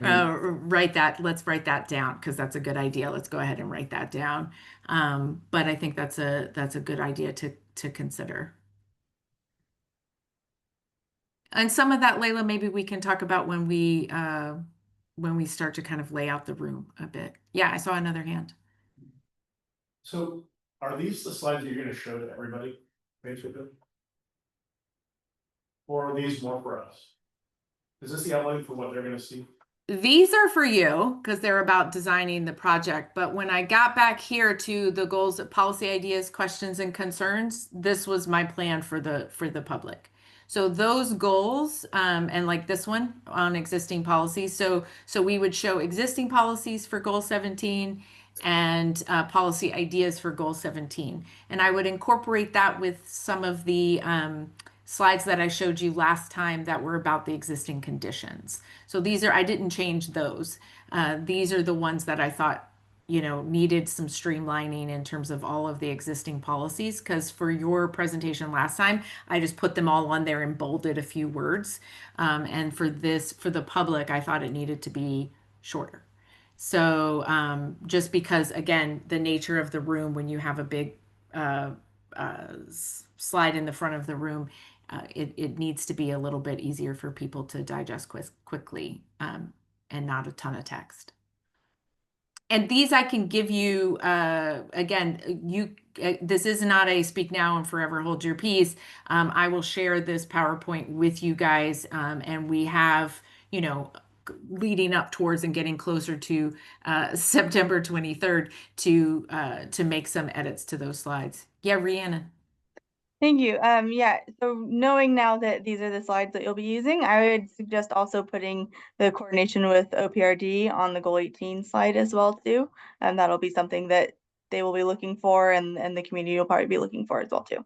Let's write that down, because that's a good idea. Let's go ahead and write that down. But I think that's a good idea to consider. And some of that, Layla, maybe we can talk about when we start to kind of lay out the room a bit. Yeah, I saw another hand. So are these the slides that you're gonna show to everybody, basically? Or are these more for us? Is this the outline for what they're gonna see? These are for you because they're about designing the project. But when I got back here to the goals, policy ideas, questions, and concerns, this was my plan for the public. So those goals, and like this one on existing policies. So we would show existing policies for goal 17 and policy ideas for goal 17. And I would incorporate that with some of the slides that I showed you last time that were about the existing conditions. So I didn't change those. These are the ones that I thought, needed some streamlining in terms of all of the existing policies. Because for your presentation last time, I just put them all on there and bolded a few words. And for the public, I thought it needed to be shorter. So just because, again, the nature of the room, when you have a big slide in the front of the room, it needs to be a little bit easier for people to digest quickly, and not a ton of text. And these I can give you, again, this is not a speak now and forever hold your peace. I will share this PowerPoint with you guys, and we have, leading up towards and getting closer to September 23rd to make some edits to those slides. Yeah, Rhiannon. Thank you. Yeah, so knowing now that these are the slides that you'll be using, I would suggest also putting the coordination with OPRD on the goal 18 slide as well too. And that'll be something that they will be looking for, and the community will probably be looking for as well too.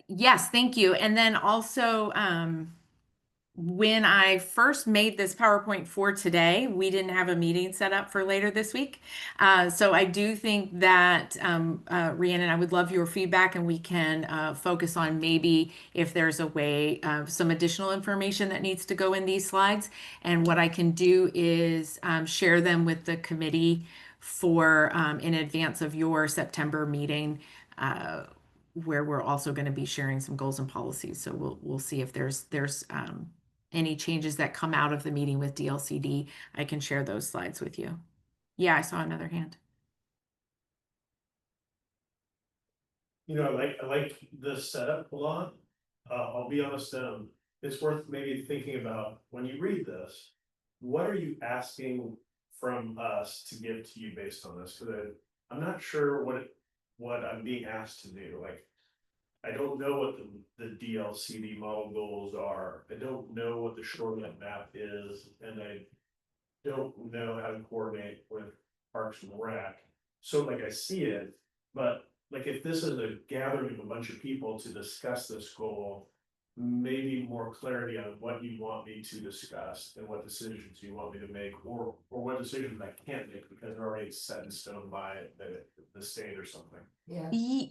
Yes, thank you. And then also, when I first made this PowerPoint for today, we didn't have a meeting set up for later this week. So I do think that, Rhiannon, I would love your feedback, and we can focus on maybe if there's a way of some additional information that needs to go in these slides. And what I can do is share them with the committee for in advance of your September meeting, where we're also going to be sharing some goals and policies. So we'll see if there's any changes that come out of the meeting with DLCD. I can share those slides with you. Yeah, I saw another hand. I like this setup a lot. I'll be honest, it's worth maybe thinking about when you read this, what are you asking from us to give to you based on this? Because I'm not sure what I'm being asked to do. Like, I don't know what the DLCD model goals are. I don't know what the shoreline map is, and I don't know how to coordinate with Parks and Rec. So like I see it, but like if this is a gathering of a bunch of people to discuss this goal, maybe more clarity on what you want me to discuss and what decisions you want me to make, or what decisions I can't make because they're already set in stone by the state or something. Yeah.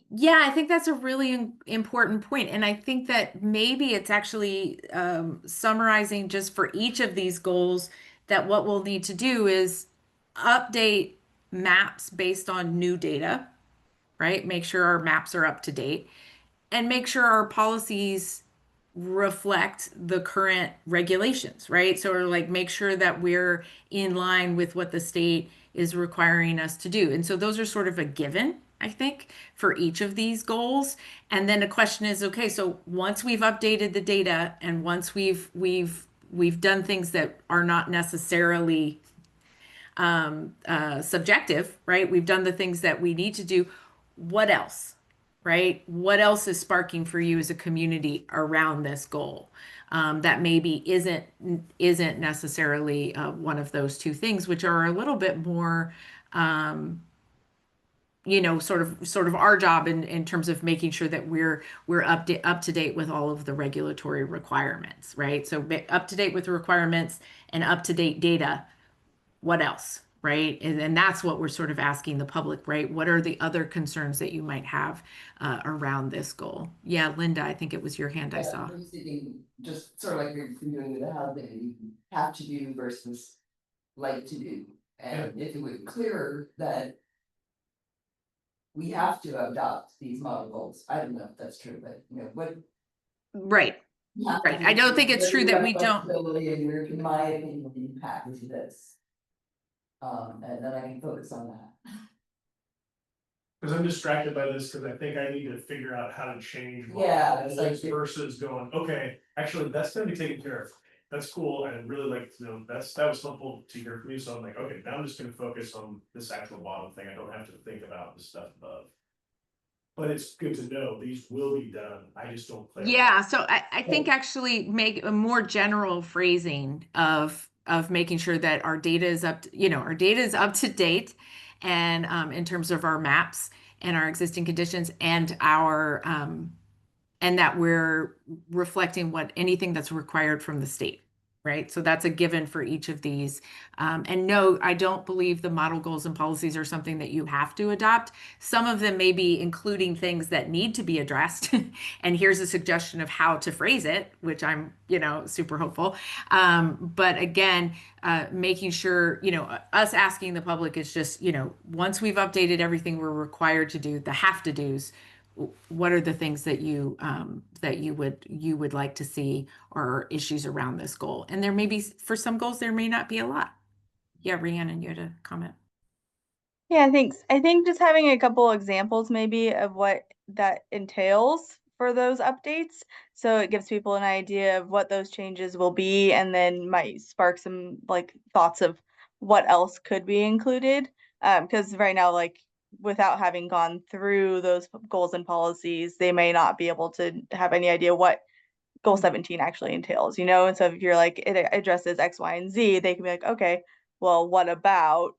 Yeah, I think that's a really important point. And I think that maybe it's actually summarizing just for each of these goals that what we'll need to do is update maps based on new data, right? Make sure our maps are up to date, and make sure our policies reflect the current regulations, right? So like make sure that we're in line with what the state is requiring us to do. And so those are sort of a given, I think, for each of these goals. And then the question is, okay, so once we've updated the data and once we've done things that are not necessarily subjective, right? We've done the things that we need to do. What else, right? What else is sparking for you as a community around this goal? That maybe isn't necessarily one of those two things, which are a little bit more, sort of our job in terms of making sure that we're up to date with all of the regulatory requirements, right? So up to date with the requirements and up to date data. What else, right? And that's what we're sort of asking the public, right? What are the other concerns that you might have around this goal? Yeah, Linda, I think it was your hand I saw. I was thinking, just sort of like we're doing with the housing, have to do versus like to do. And if it was clearer that we have to adopt these model goals, I don't know if that's true, but what. Right. Yeah, Right. I don't think it's true that we don't. And where can my opinion impact to this? And then I can focus on that. Because I'm distracted by this, because I think I need to figure out how to change my Yeah, goals it's like- versus going, okay, actually, that's gonna be taken care of. That's cool, and I'd really like to know, that was helpful to hear from you, so I'm like, okay, now I'm just gonna focus on this actual bottom thing, I don't have to think about the stuff above. But it's good to know, these will be done, I just don't. Yeah, so I think actually make a more general phrasing of making sure that our data is our data is up to date, and in terms of our maps and our existing conditions and our and that we're reflecting anything that's required from the state, right? So that's a given for each of these. And no, I don't believe the model goals and policies are something that you have to adopt. Some of them may be including things that need to be addressed. And here's a suggestion of how to phrase it, which I'm, super hopeful. But again, making sure, us asking the public is just, once we've updated everything we're required to do, the have to do's, what are the things that you would like to see or issues around this goal? And there may be, for some goals, there may not be a lot. Yeah, Rhiannon, you had a comment. Yeah, thanks. I think just having a couple examples maybe of what that entails for those updates, so it gives people an idea of what those changes will be, and then might spark some like thoughts of what else could be included. Because right now, like without having gone through those goals and policies, they may not be able to have any idea what goal 17 actually entails, And so if you're like, it addresses X, Y, and Z, they can be like, okay, well, what about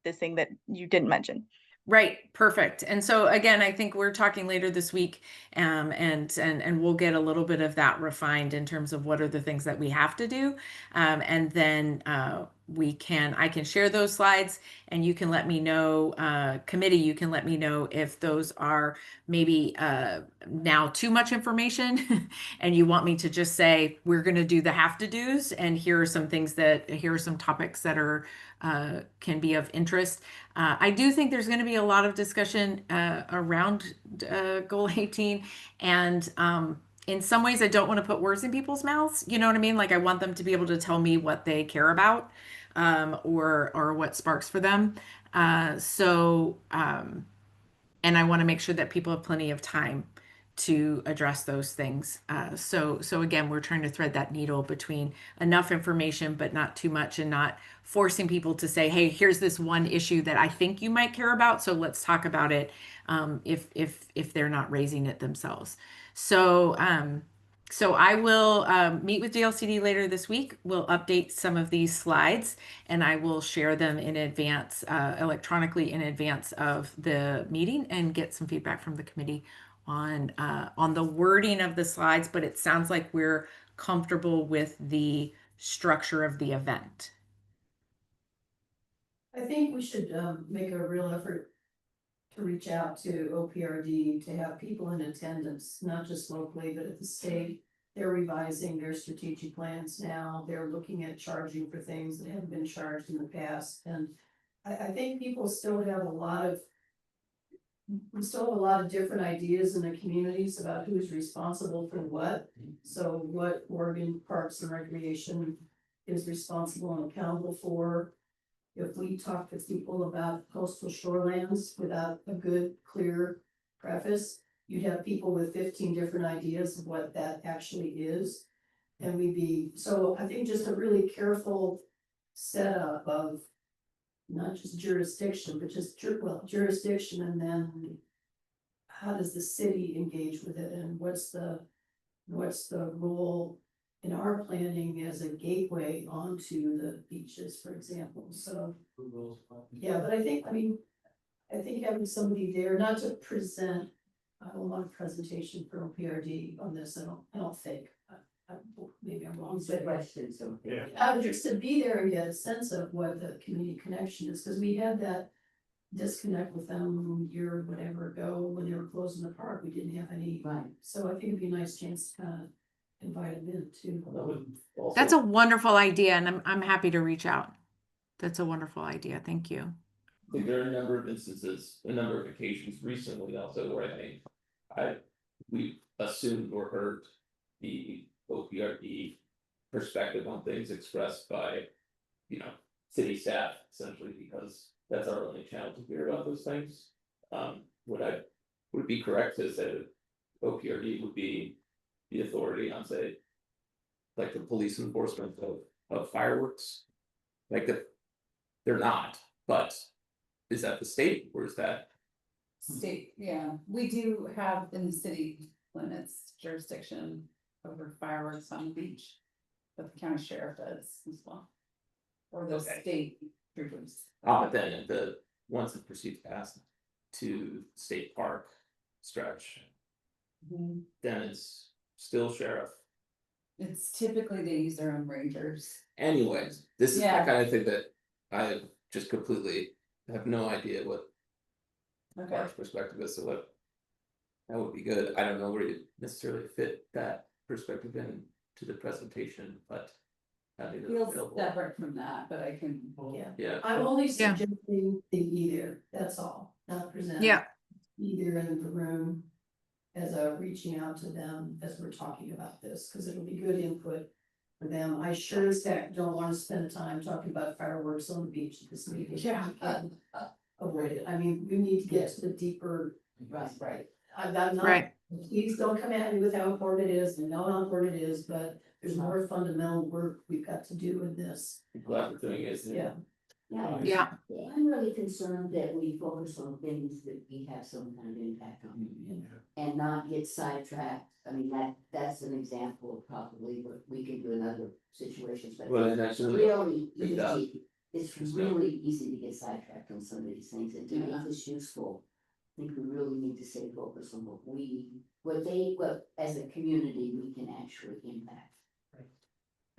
this thing that you didn't mention? Right, perfect. And so again, I think we're talking later this week, and we'll get a little bit of that refined in terms of what are the things that we have to do, and then I can share those slides, and you can let me know, committee, you can let me know if those are maybe now too much information, and you want me to just say we're going to do the have to do's, and here are some topics that are can be of interest. I do think there's going to be a lot of discussion around goal 18, and in some ways I don't want to put words in people's mouths. You know what I mean? Like I want them to be able to tell me what they care about, or what sparks for them. And I want to make sure that people have plenty of time to address those things. So again, we're trying to thread that needle between enough information, but not too much, and not forcing people to say, hey, here's this one issue that I think you might care about, so let's talk about it, if they're not raising it themselves. So I will meet with DLCD later this week. We'll update some of these slides, and I will share them in advance, electronically in advance of the meeting, and get some feedback from the committee on the wording of the slides. But it sounds like we're comfortable with the structure of the event. I think we should make a real effort to reach out to OPRD to have people in attendance, not just locally, but at the state. They're revising their strategic plans now. They're looking at charging for things that haven't been charged in the past. And I think people still have we still have a lot of different ideas in the communities about who's responsible for what. So what Oregon Parks and Recreation is responsible and accountable for. If we talk to people about coastal shorelands without a good, clear preface, you'd have people with 15 different ideas of what that actually is. And so I think just a really careful setup of not just jurisdiction, but just jurisdiction, and then how does the city engage with it, and what's the role in our planning as a gateway onto the beaches, for example. So yeah, but I think having somebody there, not to present, I don't want a presentation from PRD on this. I don't think. Maybe I'm wrong. Good question, so. Yeah, just to be there and get a sense of what the community connection is, because we had that disconnect with them a year or whatever ago when they were closing the park. We didn't have any. Right. So I think it'd be a nice chance to kind of invite them in too. That's a wonderful idea, and I'm happy to reach out. That's a wonderful idea. Thank you. I think there are a number of instances, a number of occasions recently also where we assumed or heard the OPRD perspective on things expressed by, city staff, essentially, because that's our only channel to hear about those things. Would it be correct to say that OPRD would be the authority on, say, like the police enforcement of fireworks? Like they're not, but is that the state or is that? State, yeah, we do have in the city limits jurisdiction over fireworks on the beach, but the county sheriff does as well. Or the state troopers. But then once it proceeds past to state park stretch, then it's still sheriff It's typically they use their own rangers. Anyways, this is the Yeah. kind of thing that I just completely have no idea what Okay. Mark's perspective is, so that would be good. I don't know where you necessarily fit that perspective in to the presentation, but having it Feels available. separate from that, but I can. Yeah. Yeah, I'm only Yeah. suggesting the either, that's all, not present. Yeah. Either in the room as a reaching out to them as we're talking about this, because it'll be good input for them. I sure as heck don't want to spend time talking about fireworks on the beach at this meeting. Yeah. Avoid it. I mean, we need to get to the deeper, Right. I'm not, Right. please don't come at me with how important it is, I know how important it is, but there's more fundamental work we've got to do in this. I'm glad we're doing it. Yeah. Yeah. I'm really concerned that we focus on things that we have some kind of impact on and not get sidetracked. I mean, that's an example of probably what we can do in other situations, but Well, and it's actually, really big up. easy. It's really easy to get sidetracked on some of these things, and to make this useful, I think we really need to stay focused on what as a community we can actually impact.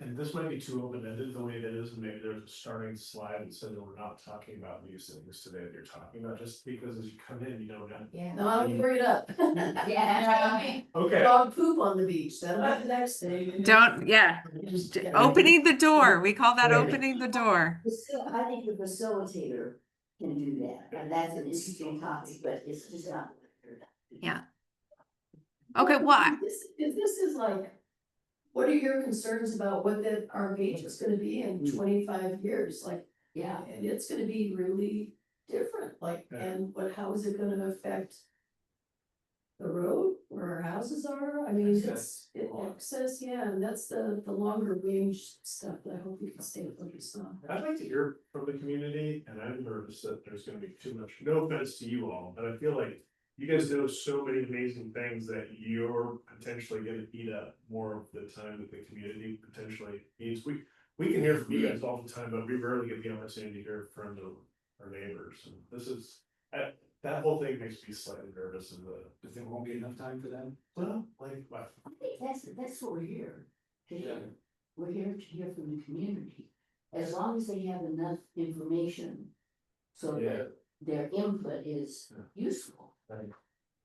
And this might be too open-ended the way it is, and maybe there's a starting slide that said that we're not talking about these things today that you're talking about, just because as you come in, you don't know. Yeah. No, I don't bring it up. Yeah. Okay. Dog poop on the beach, that'll be the next thing. Don't, yeah. Just- Opening the door. We call that opening the door. I think the facilitator can do that, and that's an interesting topic, but it's just not. Yeah. Okay, well, This is like, what are your concerns about what our beach is gonna be in 25 years, like? Yeah. And it's gonna be really different, like, and how is it gonna affect the road where our houses are? I mean, access, yeah, and that's the longer range stuff that I hope we can stay focused on. I'd like to hear from the community, and I'm nervous that there's gonna be too much, no offense to you all, but I feel like you guys know so many amazing things that you're potentially gonna eat up more of the time that the community potentially needs. We can hear from you guys all the time, but we rarely get the opportunity to hear from our neighbors, and this is, that whole thing makes me slightly nervous of the. If there won't be enough time for them? Well, like, what? I think that's what we're here to hear. Yeah. We're here to hear from the community, as long as they have enough information so that their input is useful.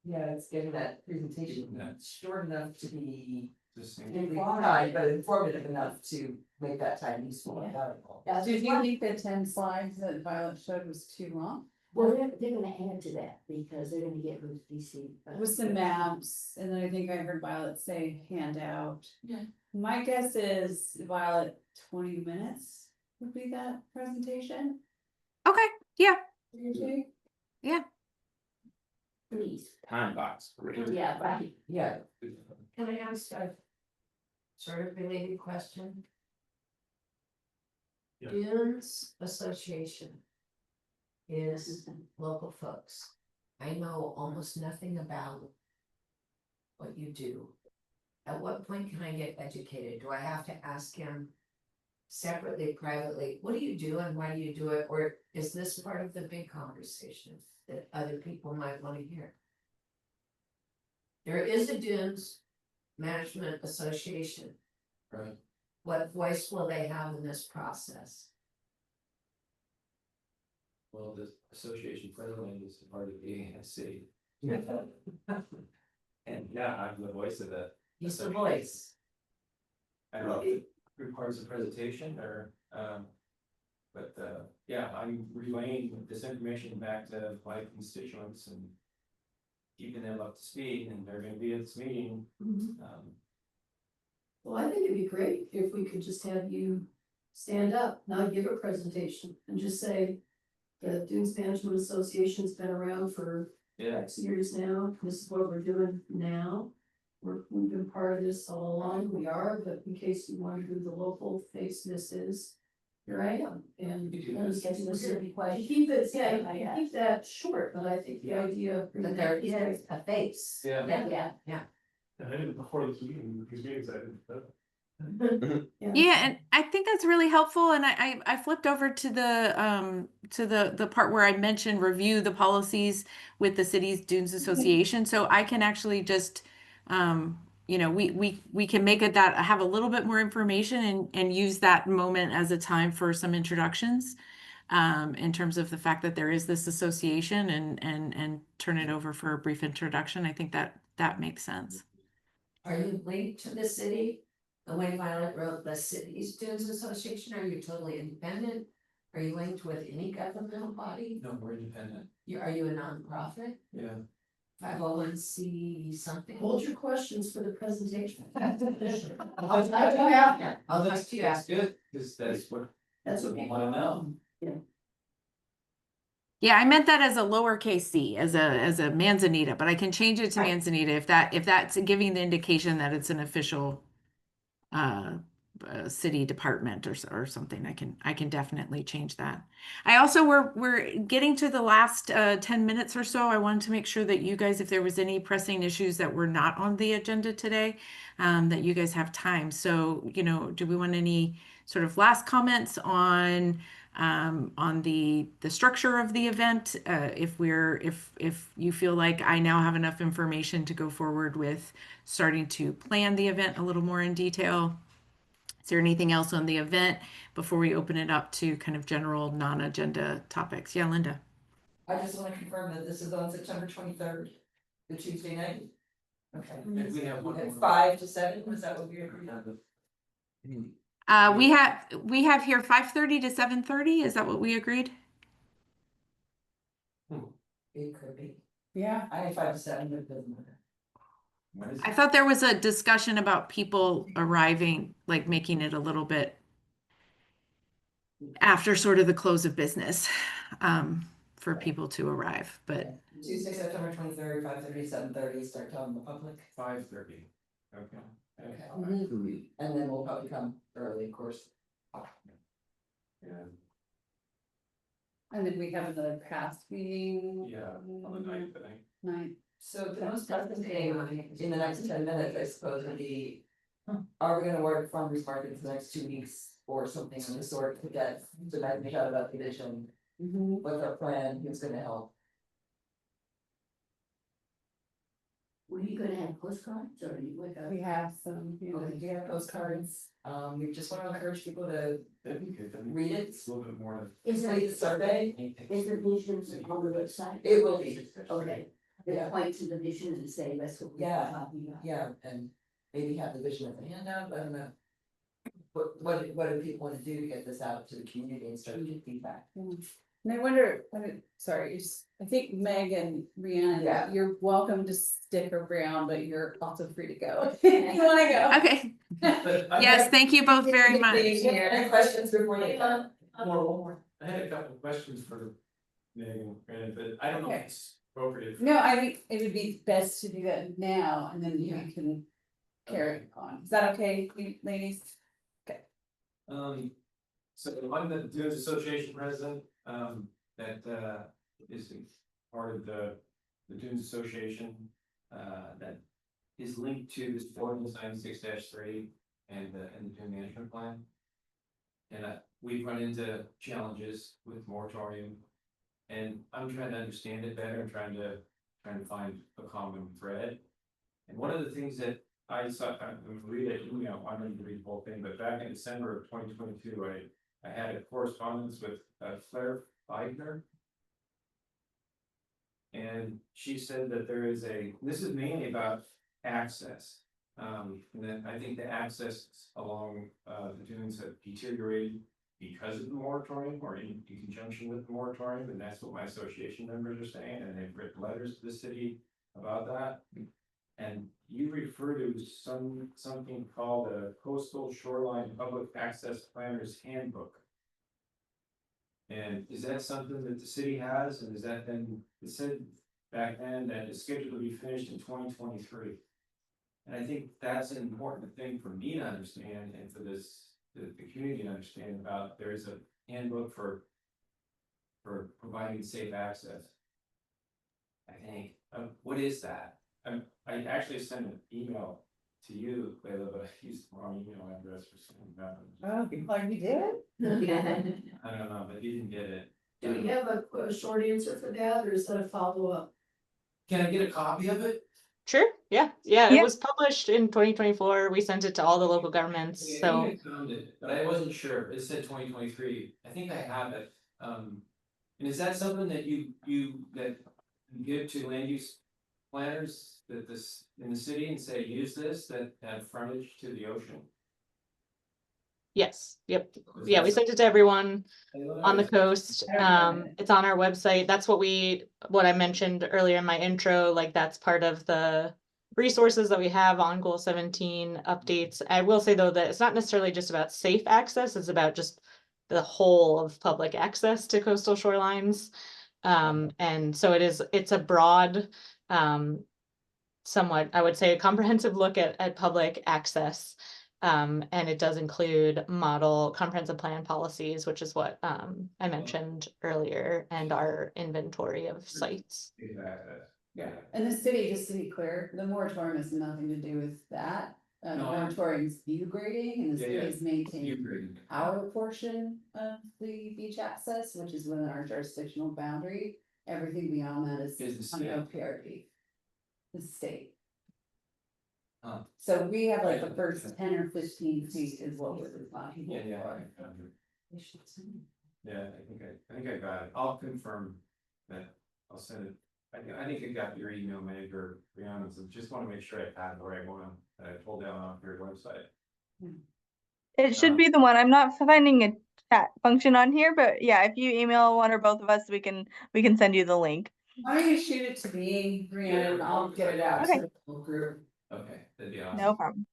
Yeah, it's getting that presentation short enough to be Just informative, but informative enough to make that time useful and valuable. Did you think the 10 slides that Violet showed was too long? Well, they're gonna add to that because they're gonna get rid of DC. With some maps, and then I think I heard Violet say handout. Yeah. My guess is, Violet, 20 minutes would be that presentation. okay. Yeah. Okay. Please, Time box, great. yeah, right. Yeah. Can I ask a sort of related question? Yeah. Dunes Association is local folks. I know almost nothing about what you do. At what point can I get educated? Do I have to ask him separately, privately, what do you do and why do you do it? Or is this part of the big conversation that other people might want to hear? There is a Dunes Management Association. Right. What voice will they have in this process? Well, the association president is part of the ANC. And yeah, I'm the voice of the. He's the voice. I don't know if it requires a presentation or, but, yeah, I'm relaying this information back to my constituents and keeping them up to speed, and they're gonna be at this meeting. Well, I think it'd be great if we could just have you stand up, not give a presentation, and just say, the Dunes Management Association's been around for X years now, this is what we're doing now. We've been part of this all along, we are, but in case you wonder who the local face this is, here I am, and. Keep it, keep that short, but I think the idea. But there is a face. Yeah. Yeah. And I didn't before this meeting, these meetings, I didn't. Yeah, and I think that's really helpful. And I flipped over to the part where I mentioned review the policies with the city's Dunes Association. So I can actually just you know, we can make it that have a little bit more information and use that moment as a time for some introductions. In terms of the fact that there is this association and turn it over for a brief introduction. I think that makes sense. Are you linked to the city? The way Violet wrote the city's Dunes Association, are you totally independent? Are you linked with any governmental body? No, we're independent. Are you a nonprofit? Yeah. 501c something? Hold your questions for the presentation. I'll talk to you after. I'll talk to you That's after. good, because that's what That's what people people wanna know. Yeah, I meant that as a lowercase c, as a Manzanita, but I can change it to Manzanita if that's giving the indication that it's an official city department or something. I can definitely change that. I also we're getting to the last 10 minutes or so. I wanted to make sure that you guys, if there was any pressing issues that were not on the agenda today, that you guys have time. So, you know, do we want any sort of last comments on the structure of the event? If you feel like I now have enough information to go forward with starting to plan the event a little more in detail. Is there anything else on the event before we open it up to kind of general non-agenda topics? Yeah, Linda. I just wanna confirm that this is on September 23rd, the Tuesday night. Okay. And we have one At more. 5 to 7, was that what we agreed on? We have here 5:30 to 7:30. Is that what we agreed? It could be. Yeah. I had 5 to 7, but it doesn't matter. What is I it? thought there was a discussion about people arriving, like making it a little bit after sort of the close of business, for people to arrive, but Tuesday, September 23rd, 5:30 to 7:30, start telling the public. 5:30. Okay. Okay. And then we'll probably come early, of course. Yeah, And then we have another PASC meeting. yeah, on the ninth, I think. Night. So the most pressing thing in the next 10 minutes, I suppose, would be, are we gonna work farmers market for the next 2 weeks or something of the sort to get the message out about the vision? What's our plan? Who's gonna help? Were you gonna have postcards or you would We have some, you know, We have postcards. We just wanna encourage people to That'd be good. That'd be- read it. It's a little bit more. Is Complete the survey. Is the visions on the website? It will be. Okay, they Yeah. point to the vision and say, that's what we're Yeah. talking about. Yeah, and maybe have the vision as a handout, I don't know. What do people wanna do to get this out to the community and start to get feedback? And I wonder, sorry, I think Meg and Rhiannon, Yeah. you're welcome to stick around, but you're also free to go. If you wanna go. okay. But I Yes, had- thank you both very much. Any questions before you go? I had a couple of questions for Megan, but I don't know if it's appropriate. No, I think it would be best to do that now and then you can carry on. Is that okay, ladies? So the one that the Dunes Association president, that is part of the Dunes Association, that is linked to this ordinance 96-3 and the Dune Management Plan. And we've run into challenges with moratorium. And I'm trying to understand it better, and trying to find a common thread. And one of the things that I saw, I'm read it, you know, I didn't read the whole thing, but back in December of 2022, I had a correspondence with Claire Feigner. And she said that there is this is mainly about access. And then I think the access along the dunes have deteriorated because of the moratorium or in conjunction with the moratorium, and that's what my association members are saying, and they've written letters to the city about that. And you refer to something called a Coastal Shoreline Public Access Planners Handbook. And is that something that the city has, and is that then, it said back then that it's scheduled to be finished in 2023? And I think that's an important thing for me to understand and for the community to understand about. There is a handbook for providing safe access. I think, what is that? I actually sent an email to you, Layla, but I used the wrong email address for something about it. Oh, like you did? I don't know, but you didn't get it. Do you have a short answer for that, or is that a follow-up? Can I get a copy of it? Sure, yeah, it Yeah. was published in 2024. We sent it to all the local governments, Yeah, I so. think I found it, but I wasn't sure. It said 2023. I think I have it. And is that something that you give to land use planners that this in the city and say, use this, that have frontage to the ocean? Yes, yep, Is yeah, that we sent it to everyone on the coast. I don't know. It's on our website. That's what I mentioned earlier in my intro, like that's part of the resources that we have on Goal 17 updates. I will say though that it's not necessarily just about safe access, it's about just the whole of public access to coastal shorelines. And so it's a broad, somewhat, I would say, a comprehensive look at public access. And it does include model comprehensive plan policies, which is what I mentioned earlier, and our inventory of sites. Yeah. And the city, just to be clear, the moratorium has nothing to do with that. The No, moratorium is view grading, and the Yeah, city yeah. is maintaining You agree. our portion of the beach access, which is within our jurisdictional boundary. Everything beyond that Is the is on state. OPRD. The state. Huh. So we have like the Right. first 10 or 15 feet is what we're defining. Yeah, I think I got it. I'll confirm that. I'll send it. I think I got your email, Meg or Brianna, so just want to make sure I had the right one that I pulled down off your website. It should be the one. I'm not finding a chat function on here, but yeah, if you email one or both of us, we can send you the link. Why don't you shoot it to me, Brianna, and I'll get it out Okay. to the whole group. Okay, that'd be awesome. No problem.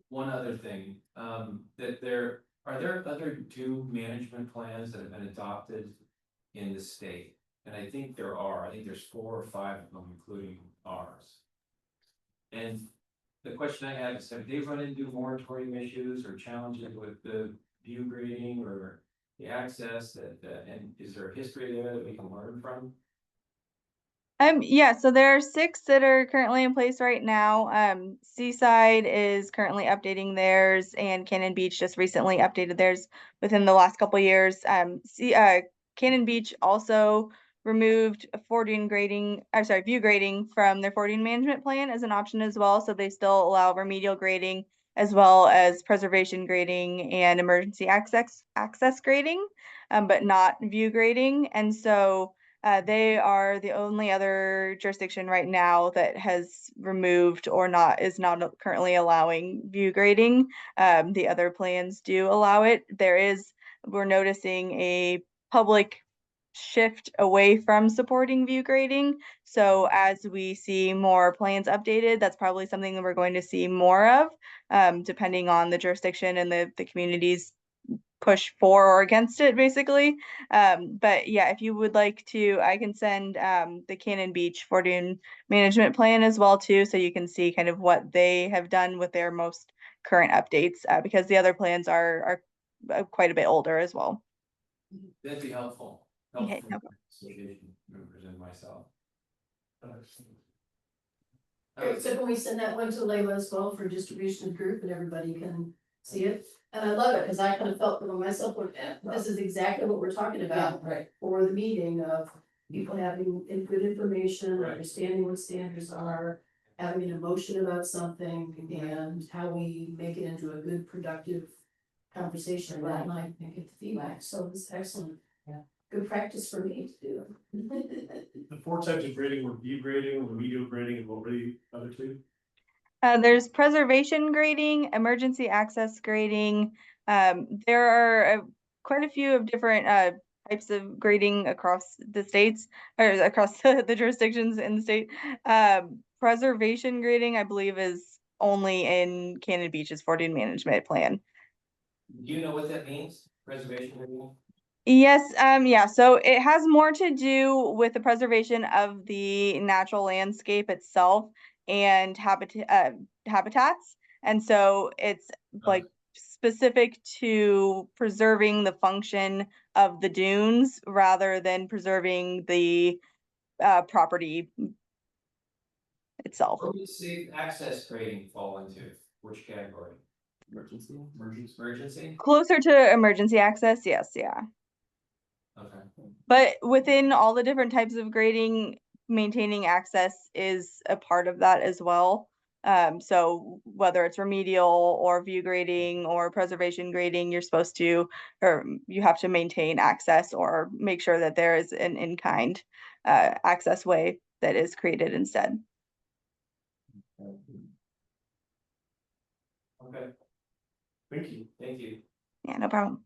One other thing, that there other dune management plans that have been adopted in the state? And I think there are. I think there's 4 or 5 of them, including ours. And the question I have is, have they run into moratorium issues or challenges with the view grading or the access and is there a history there that we can learn from? Yeah, so there are 6 that are currently in place right now. Seaside is currently updating theirs, and Cannon Beach just recently updated theirs within the last couple years. Cannon Beach also removed view grading from their 4D management plan as an option as well. So they still allow remedial grading as well as preservation grading and emergency access grading, but not view grading. And so they are the only other jurisdiction right now that has removed or is not currently allowing view grading. The other plans do allow it. We're noticing a public shift away from supporting view grading. So as we see more plans updated, that's probably something that we're going to see more of, depending on the jurisdiction and the community's push for or against it, basically. But yeah, if you would like to, I can send the Cannon Beach Fortune management plan as well too, so you can see kind of what they have done with their most current updates, because the other plans are quite a bit older as well. That'd be helpful. Okay, no Association members and myself. So can we send that one to Layla as well for distribution to the group and everybody can see it? And I love it because I kind of felt for myself, this is exactly what we're talking about Right. for the meeting of people having good information, Right. understanding what standards are, having an emotion about something and how we make it into a good, productive conversation that night and get the feedback. So it's excellent. Yeah. Good practice for me to do. The 4 types of grading were view grading, remedial grading, and what were the other 2? There's preservation grading, emergency access grading. There are quite a few of different types of grading across the states or across the jurisdictions in the state. Preservation grading, I believe, is only in Cannon Beach's 4D management plan. Do you know what that means? Preservation rule? Yes, yeah, so it has more to do with the preservation of the natural landscape itself and habitats. And so it's like specific to preserving the function of the dunes rather than preserving the property itself. Where would safe access grading fall into? Which category? Emergency. Emergency? Closer to emergency access, yes, yeah. Okay. But within all the different types of grading, maintaining access is a part of that as well. So whether it's remedial or view grading or preservation grading, you're supposed to, or you have to maintain access or make sure that there is an in-kind access way that is created instead. Okay. Thank you. Thank you. Yeah, no problem.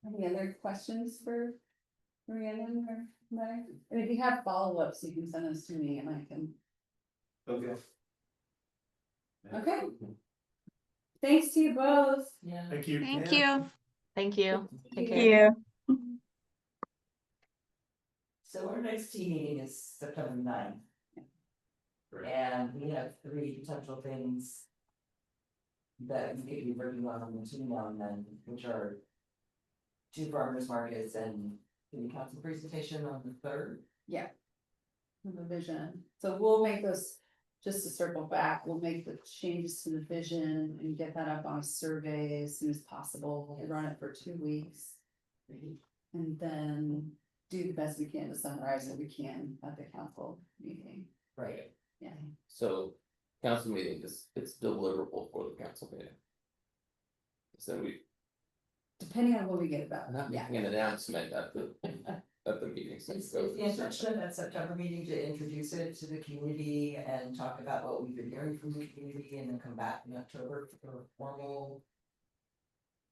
Any other questions for Rhiannon or Mike? And if you have follow-ups, you can send those to me and I can. Okay. Okay. Thanks to you both. Yeah. Thank you. Thank Yeah. you. Thank you. Take Thank care. you. So our next team meeting is September 9th. And we have 3 potential things that we could be working on between now and then, which are 2 farmers markets and the council presentation on the 3rd. Yeah. The vision. So we'll make those, just to circle back, we'll make the changes to the vision and get that up on a survey as soon as possible. We'll run it for 2 weeks. And then do the best we can to summarize what we can at the council meeting. Right. Yeah. So council meeting is, it's deliverable for the council meeting. So we, Depending on what we get about. not Yeah. making an announcement at the meeting. So It's go- the intention of that September meeting to introduce it to the community and talk about what we've been hearing from the community and then come back in October for formal.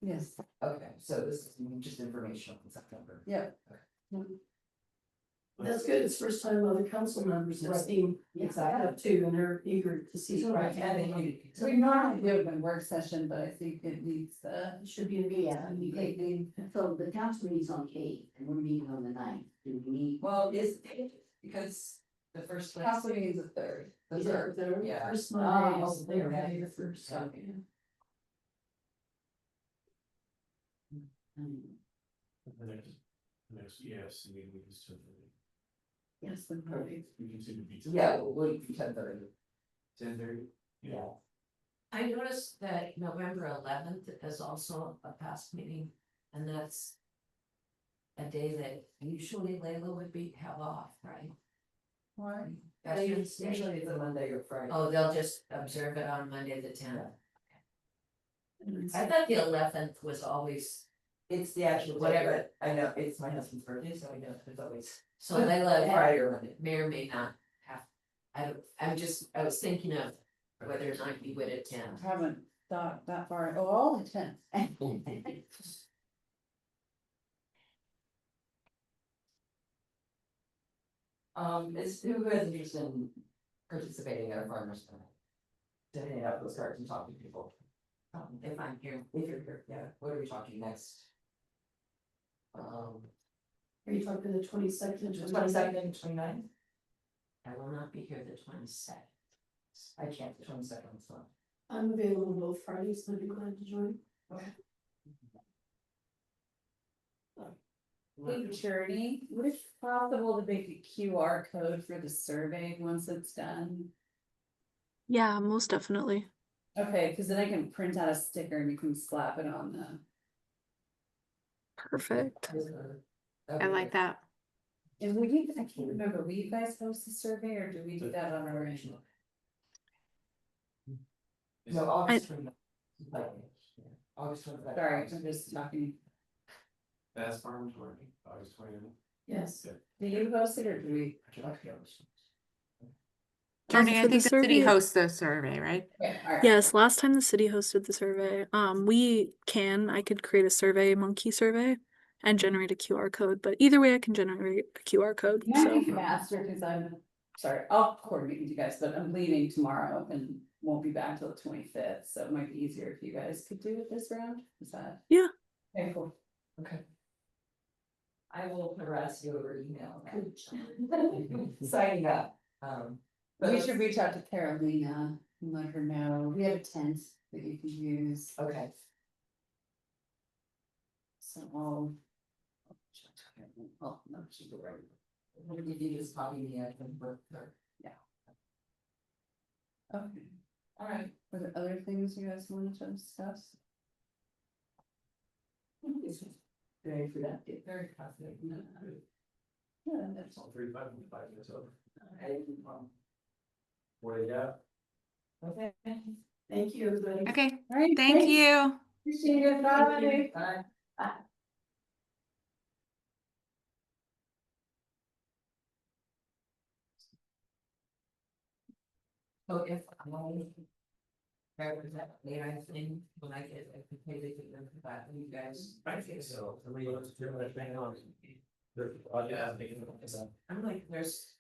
Yes. Okay, so this is just informational in September. Yeah. That's good, it's first time other council members have Right. seen, Exactly. have too, and they're eager to see. Right, and So we normally do it in work session, but I think it needs the. It should be a meeting. So the council meeting's on the 8th and we're meeting on the 9th. Do we meet? well, is because the first. Council meeting is the 3rd. The Is it third, the yeah. first Monday Oh, is they're May ready. the first. Okay. The next EFC meeting is 10:30. Yes, the party. We continue to be. Yeah, we'll be 10:30. 10:30. Yeah. I noticed that November 11th is also a past meeting, and that's a day that usually Layla would have off, right? Why? Veterans Day. Usually it's a Monday or Friday. Oh, they'll just observe it on Monday the 10th. And I thought the 11th was always, It's the actual Whatever. whatever, I know, it's my husband's birthday, so I know it's always. so Layla Friday or Monday. may or may not have. I was thinking of whether or not you would attend. I haven't thought that far. Oh, all the 10th. Is who has interest in participating at a farmer's market? To hand out those cards and talk to people. If I'm here, If you're here, yeah, what are we talking next? Are you talking the 22nd? 22nd, 29th? I will not be here the 22nd. I can't, the 22nd, it's not. I'm available both Fridays, I'd be glad to join. Hey, Journey, would it be possible to make a QR code for the survey once it's done? Yeah, most definitely. Okay, because then I can print out a sticker and you can slap it on the. Perfect. I like that. And I can't remember, will you guys host the survey or do we do that on our own? No, August 29th. Like, yeah, August 29th. Sorry, I'm just talking. That's farmers market, August 29th. Yes. Do you host it or do we? Journey, for I the think the city survey- hosts the survey, right? Okay, all right. Yes, last time the city hosted the survey, I could create a survey monkey survey and generate a QR code, but either way I can generate a QR code. Might So be faster because sorry, I'll coordinate with you guys, but I'm leaving tomorrow and won't be back till the 25th, so it might be easier if you guys could do it this round, is that? Yeah. Okay, cool. Okay. I will harass you over email. Signing up, We should reach out to Carolina and let her know, we have a tent that you can use, Okay, so I'll. Oh, no, she's right. if you just copy me, I can work there. Okay, All right. are there other things you guys wanted to discuss? Very productive, very positive. Yeah, that's all 35 minutes over. What do you got? Okay. Thank you, everybody. Okay, All right, thank thanks. you. Appreciate it, bye. Bye. So if I represent the I think when I get a completely different about you guys. I think so. I mean, let's do that thing on. Yeah, I'm thinking about that. I'm like, there's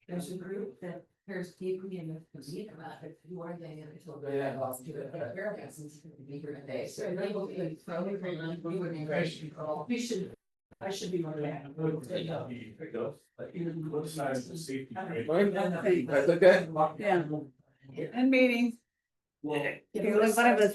a group that cares deeply in the community about it. Who are they? And I told them I lost to it. But Americans is going to be here today. So they will be probably we would be very control. We should. I should be more than happy. Both sides of safety. That's okay. Yeah. And meetings. Yeah. Okay, one of us